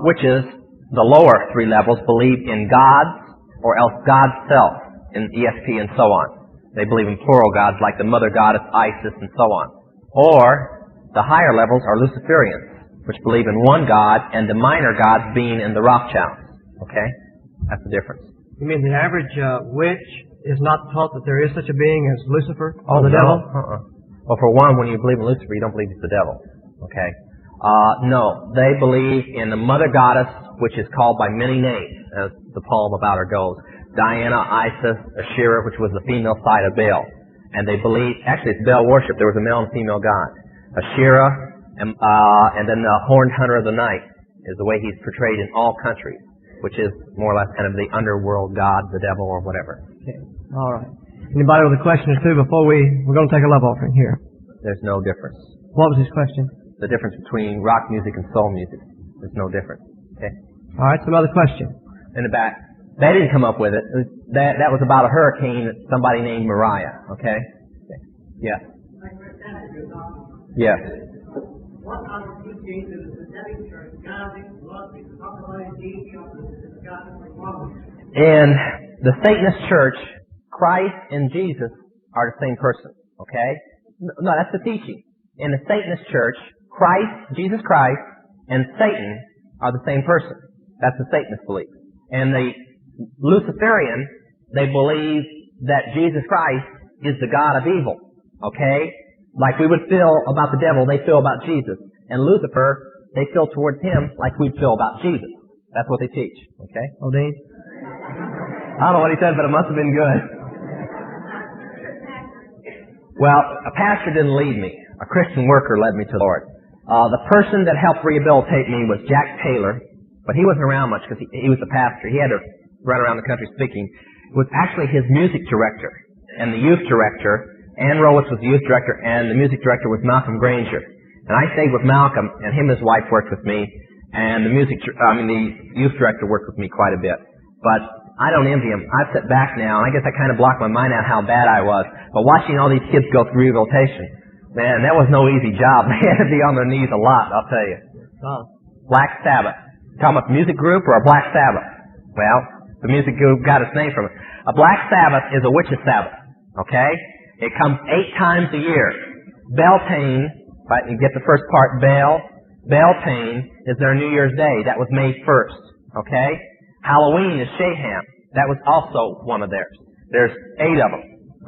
Speaker 3: Witches, the lower 3 levels, believe in gods or else God's self in ESP and so on. They believe in plural gods like the mother goddess Isis and so on. Or the higher levels are Luciferians, which believe in one God and the minor gods being in the Rothschilds. Okay? That's the difference.
Speaker 2: You mean the average witch is not taught that there is such a being as Lucifer or the devil?
Speaker 3: Well, for one, when you believe in Lucifer, you don't believe he's the devil. Okay? No, they believe in the mother goddess, which is called by many names, as the poem about her goes. Diana, Isis, Asherah, which was the female side of Baal. And they believe, actually it's Baal worship, there was a male and female god. Asherah, and then the horned hunter of the night is the way he's portrayed in all countries, which is more or less kind of the underworld god, the devil, or whatever.
Speaker 2: Okay. All right. Anybody with a question or two before we're going to take a love offering here?
Speaker 3: There's no difference.
Speaker 2: What was his question?
Speaker 3: The difference between rock music and soul music. There's no difference. Okay?
Speaker 2: All right, some other question.
Speaker 3: In the back. They didn't come up with it. That was about a hurricane that somebody named Mariah. Okay? Yes. Yes.
Speaker 4: What are the teachings in the Satanist church?
Speaker 3: In the Satanist church, Christ and Jesus are the same person. Okay? No, that's the teaching. In the Satanist church, Christ, Jesus Christ, and Satan are the same person. That's the Satanist belief. And the Luciferian, they believe that Jesus Christ is the God of evil. Okay? Like we would feel about the devil, they feel about Jesus. And Lucifer, they feel towards him like we'd feel about Jesus. That's what they teach. Okay?
Speaker 2: Dean?
Speaker 3: I don't know what he said, but it must have been good. Well, a pastor didn't lead me. A Christian worker led me to the Lord. The person that helped rehabilitate me was Jack Taylor, but he wasn't around much because he was a pastor. He had to run around the country speaking. It was actually his music director and the youth director. Ann Rowitz was the youth director, and the music director was Malcolm Granger. And I stayed with Malcolm, and him and his wife worked with me, and the youth director worked with me quite a bit. But I don't envy him. I've sat back now, and I guess I kind of blocked my mind out how bad I was. But watching all these kids go through rehabilitation, man, that was no easy job. They had to be on their knees a lot, I'll tell you. Black Sabbath. Talking about the music group or a Black Sabbath? Well, the music group got its name from it. A Black Sabbath is a witch's Sabbath. Okay? It comes 8 times a year. Beltane, right, you get the first part, Beltane is their New Year's Day. That was May 1st. Okay? Halloween is Shaham. That was also one of theirs. There's 8 of them.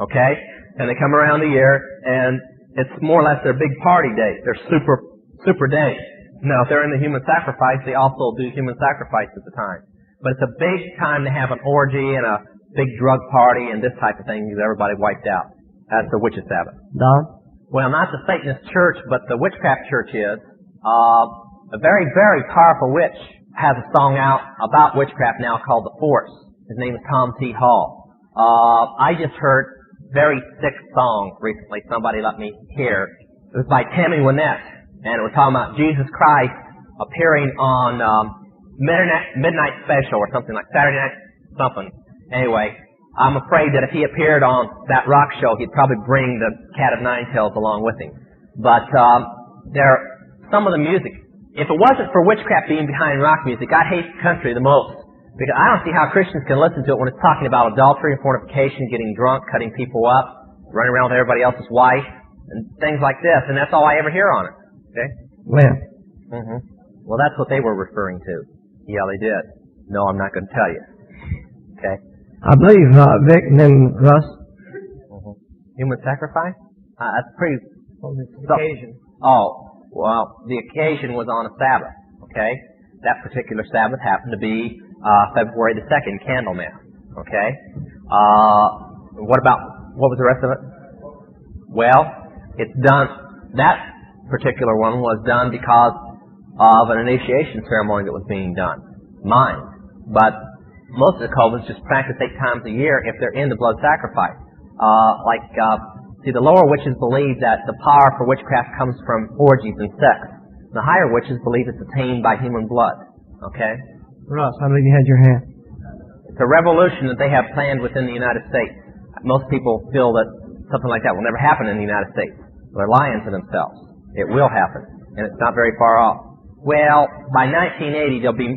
Speaker 3: Okay? And they come around the year, and it's more or less their big party day. They're super days. Now, if they're in the human sacrifice, they also do human sacrifice at the time. But it's a big time to have an orgy and a big drug party and this type of thing because everybody wiped out. That's the witch's Sabbath.
Speaker 2: Don?
Speaker 3: Well, not the Satanist church, but the witchcraft church is. A very, very powerful witch has a song out about witchcraft now called The Force. His name is Tom T. Hall. I just heard a very sick song recently somebody let me hear. It was by Tammy Wynette, and it was talking about Jesus Christ appearing on Midnight Special or something like Saturday Night something. Anyway, I'm afraid that if he appeared on that rock show, he'd probably bring the Cat of Nine Tails along with him. But some of the music, if it wasn't for witchcraft being behind rock music, I'd hate country the most. Because I don't see how Christians can listen to it when it's talking about adultery and fornication, getting drunk, cutting people up, running around with everybody else's wife, and things like this. And that's all I ever hear on it. Okay?
Speaker 2: Well,
Speaker 3: Well, that's what they were referring to. Yeah, they did. No, I'm not going to tell you. Okay?
Speaker 2: I believe, Vic and then Russ.
Speaker 3: Human sacrifice? That's pretty...
Speaker 2: Occasion.
Speaker 3: Oh, well, the occasion was on a Sabbath. Okay? That particular Sabbath happened to be February the 2nd, Candlemas. Okay? What was the rest of it? Well, it's done, that particular one was done because of an initiation ceremony that was being done. Mine. But most of the cultists just practice 8 times a year if they're into blood sacrifice. See, the lower witches believe that the power for witchcraft comes from orgies and sex. The higher witches believe it's attained by human blood. Okay?
Speaker 2: Russ, I believe you had your hand.
Speaker 3: It's a revolution that they have planned within the United States. Most people feel that something like that will never happen in the United States. They're lying to themselves. It will happen, and it's not very far off. Well, by 1980, there'll be...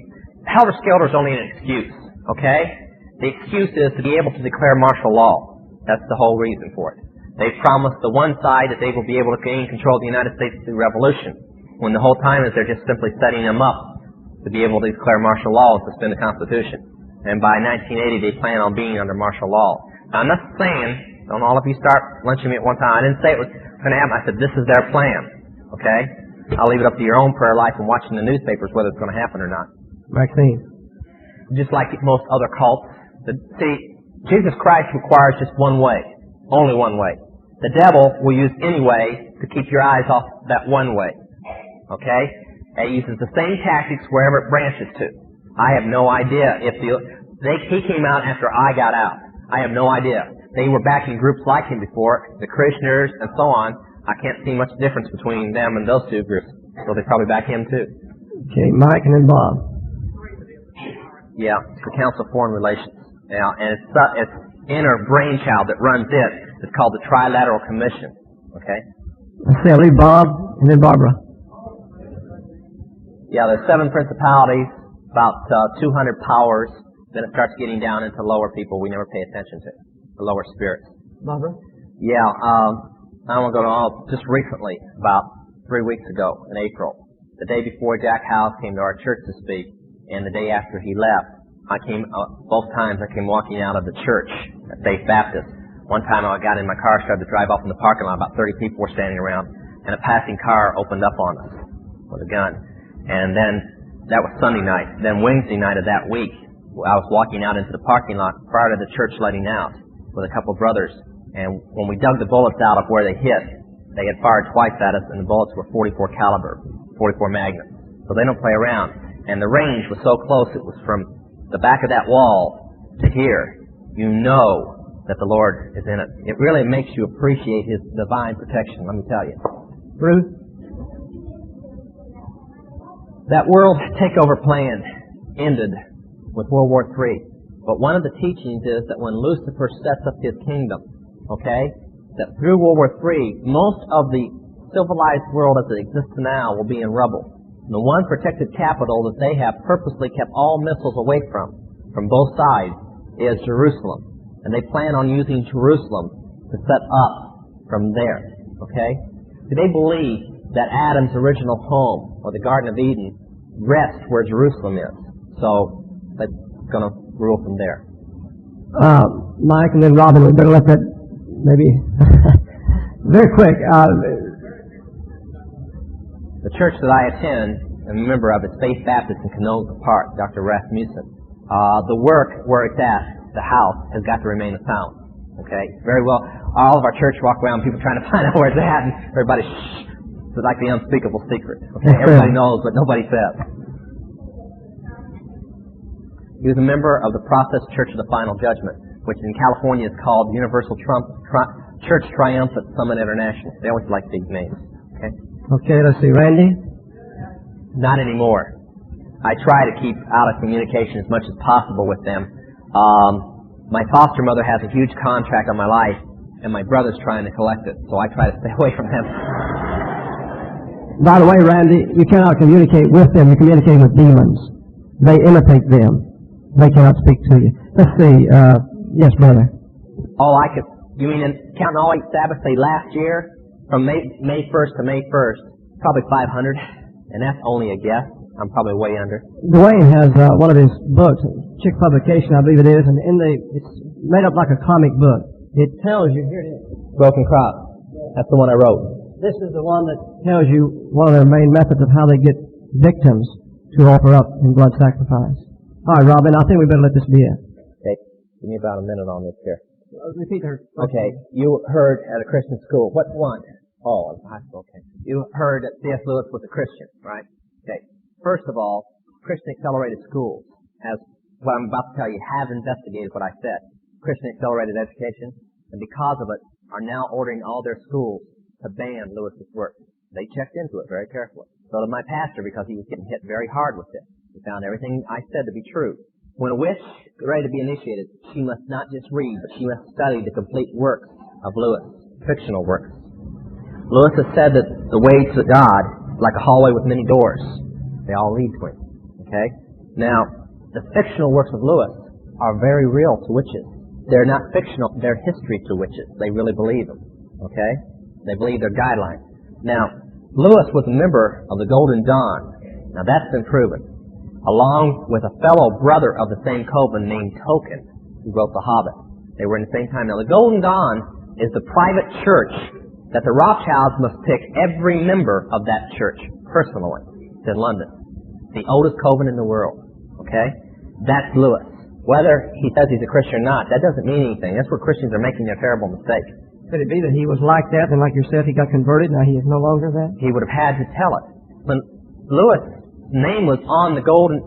Speaker 3: Helter-skelter's only an excuse, okay? The excuse is to be able to declare martial law. That's the whole reason for it. They've promised the one side that they will be able to gain control of the United States through revolution, when the whole time is they're just simply setting them up to be able to declare martial law and suspend the Constitution. And by 1980, they plan on being under martial law. Now, I'm not saying, don't all of you start lynching me at one time. I didn't say it was going to happen. I said, this is their plan. Okay? I'll leave it up to your own prayer life and watching the newspapers whether it's going to happen or not.
Speaker 2: Maxine.
Speaker 3: Just like most other cults. See, Jesus Christ requires just one way. Only one way. The devil will use any way to keep your eyes off that one way. Okay? It uses the same tactics wherever it branches to. I have no idea if he came out after I got out. I have no idea. They were backing groups like him before, the Christianers and so on. I can't see much difference between them and those two groups. So they probably back him too.
Speaker 2: Okay, Mike and then Bob.
Speaker 3: Yeah, it's the Council of Foreign Relations. Yeah, and it's inner brainchild that runs it. It's called the Trilateral Commission. Okay?
Speaker 2: Let's see, I'll leave Bob and then Barbara.
Speaker 3: Yeah, there's 7 principalities, about 200 powers. Then it starts getting down into lower people we never pay attention to, the lower spirits.
Speaker 2: Barbara?
Speaker 3: Yeah, I want to go to all just recently, about 3 weeks ago in April. The day before Jack House came to our church to speak, and the day after he left, I came, both times I came walking out of the church at Faith Baptist. One time I got in my car, started to drive off in the parking lot, about 30 people were standing around, and a passing car opened up on us with a gun. And then, that was Sunday night. Then Wednesday night of that week, I was walking out into the parking lot prior to the church letting out with a couple brothers. And when we dug the bullets out of where they hit, they had fired twice at us, and the bullets were 44 caliber, 44 Magnum. So they don't play around. And the range was so close, it was from the back of that wall to here. You know that the Lord is in it. It really makes you appreciate His divine protection, let me tell you.
Speaker 2: Ruth?
Speaker 3: That world takeover plan ended with World War III. But one of the teachings is that when Lucifer sets up his kingdom, okay, that through World War III, most of the civilized world as it exists now will be in rubble. The one protected capital that they have purposely kept all missiles away from both sides, is Jerusalem. And they plan on using Jerusalem to set up from there. Okay? They believe that Adam's original home, or the Garden of Eden, rests where Jerusalem is. So, that's going to rule from there.
Speaker 2: Mike and then Robin, we better let that maybe very quick.
Speaker 3: The church that I attend, and a member of it, Faith Baptist in Canoga Park, Dr. Rasmussen. The work where it's at, the house, has got to remain a sound. Okay? Very well. All of our church walk around, people trying to find out where it's at, and everybody, shh. It's like the unspeakable secret. Okay? Everybody knows, but nobody says. He was a member of the Process Church of the Final Judgment, which in California is called Universal Church Triumphant Summit International. They always like these names. Okay?
Speaker 2: Okay, let's see. Randy?
Speaker 3: Not anymore. I try to keep out of communication as much as possible with them. My foster mother has a huge contract on my life, and my brother's trying to collect it, so I try to stay away from them.
Speaker 2: By the way, Randy, you cannot communicate with them. You communicate with demons. They imitate them. They cannot speak to you. Let's see. Yes, brother.
Speaker 3: You mean counting all 8 Sabbaths, say last year, from May 1st to May 1st, probably 500, and that's only a guess. I'm probably way under.
Speaker 2: Dwayne has one of his books, Chick Publication, I believe it is, and it's made up like a comic book. It tells you, here it is.
Speaker 3: Broken Crop. That's the one I wrote.
Speaker 2: This is the one that tells you one of their main methods of how they get victims to offer up in blood sacrifice. All right, Robin, I think we better let this be it.
Speaker 3: Okay, give me about a minute on this here.
Speaker 2: Repeat her.
Speaker 3: Okay, you heard at a Christian school. What one? Oh, in high school, okay. You heard that C.S. Lewis was a Christian, right? Okay. First of all, Christian Accelerated Schools, as what I'm about to tell you, have investigated what I said. Christian Accelerated Education, and because of it, are now ordering all their schools to ban Lewis's work. They checked into it very carefully. So did my pastor, because he was getting hit very hard with it. He found everything I said to be true. When a witch is ready to be initiated, she must not just read, but she must study the complete works of Lewis, fictional works. Lewis has said that the way to God is like a hallway with many doors. They all lead to him. Okay? Now, the fictional works of Lewis are very real to witches. They're not fictional, they're history to witches. They really believe them. Okay? They believe their guidelines. Now, Lewis was a member of the Golden Dawn. Now, that's been proven. Along with a fellow brother of the same coven named Tolkien, who wrote The Hobbit. They were in the same time. Now, the Golden Dawn is the private church that the Rothschilds must pick every member of that church personally. It's in London. The oldest coven in the world. Okay? That's Lewis. Whether he says he's a Christian or not, that doesn't mean anything. That's where Christians are making their terrible mistake.
Speaker 2: Could it be that he was like that, and like you said, he got converted, now he is no longer that?
Speaker 3: He would have had to tell it. When Lewis' name was on the Golden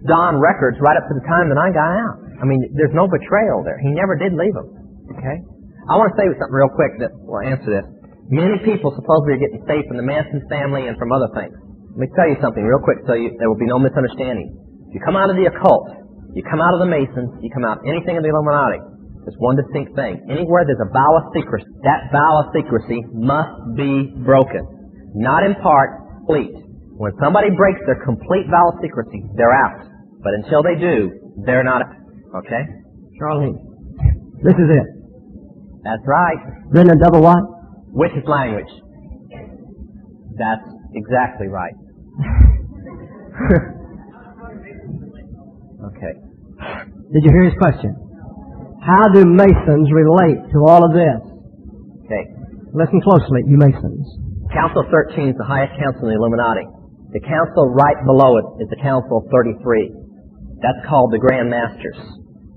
Speaker 3: Dawn records right up to the time that I got out. I mean, there's no betrayal there. He never did leave them. Okay? I want to say something real quick that will answer this. Many people supposedly are getting saved from the Manson family and from other things. Let me tell you something real quick so there will be no misunderstanding. You come out of the occult, you come out of the Masons, you come out anything of the Illuminati. There's one distinct thing. Anywhere there's a vow of secrecy, that vow of secrecy must be broken. Not in part, complete. When somebody breaks their complete vow of secrecy, they're out. But until they do, they're not out. Okay?
Speaker 2: Charlene, this is it.
Speaker 3: That's right.
Speaker 2: Written in double what?
Speaker 3: Witch's language. That's exactly right. Okay.
Speaker 2: Did you hear his question? How do Masons relate to all of this?
Speaker 3: Okay.
Speaker 2: Listen closely, you Masons.
Speaker 3: Council 13 is the highest council in the Illuminati. The council right below it is the Council of 33. That's called the Grand Masters.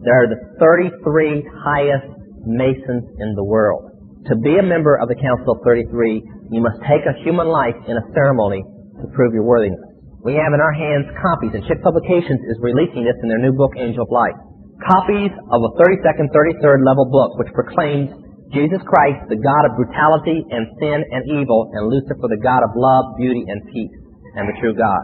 Speaker 3: They are the 33 highest Masons in the world. To be a member of the Council of 33, you must take a human life in a ceremony to prove your worthiness. We have in our hands copies, and Chick Publications is releasing this in their new book, Angel of Light. Copies of a 32nd, 33rd level book which proclaims Jesus Christ, the God of brutality and sin and evil, and Lucifer, the God of love, beauty, and peace, and the true God.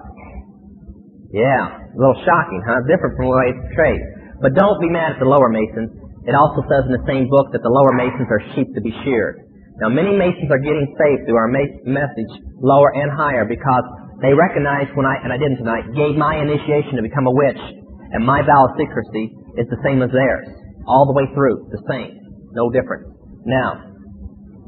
Speaker 3: Yeah, a little shocking, huh? Different from the way it's portrayed. But don't be mad at the lower Masons. It also says in the same book that the lower Masons are sheep to be sheared. Now, many Masons are getting saved through our message, lower and higher, because they recognize when I didn't tonight, gave my initiation to become a witch, and my vow of secrecy is the same as theirs. All the way through, the same. No difference. Now,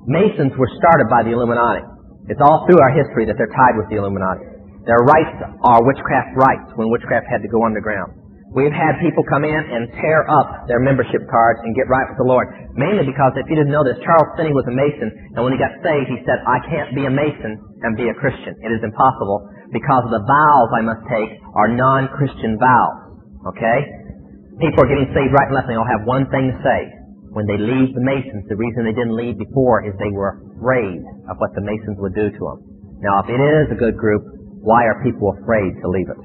Speaker 3: Masons were started by the Illuminati. It's all through our history that they're tied with the Illuminati. Their rights are witchcraft rights when witchcraft had to go underground. We've had people come in and tear up their membership cards and get right with the Lord. Mainly because, if you didn't know this, Charles Finney was a Mason, and when he got saved, he said, I can't be a Mason and be a Christian. It is impossible because the vows I must take are non-Christian vows. Okay? People are getting saved right and left, and they all have one thing to say. When they leave the Masons, the reason they didn't leave before is they were afraid of what the Masons would do to them. Now, if it is a good group, why are people afraid to leave it?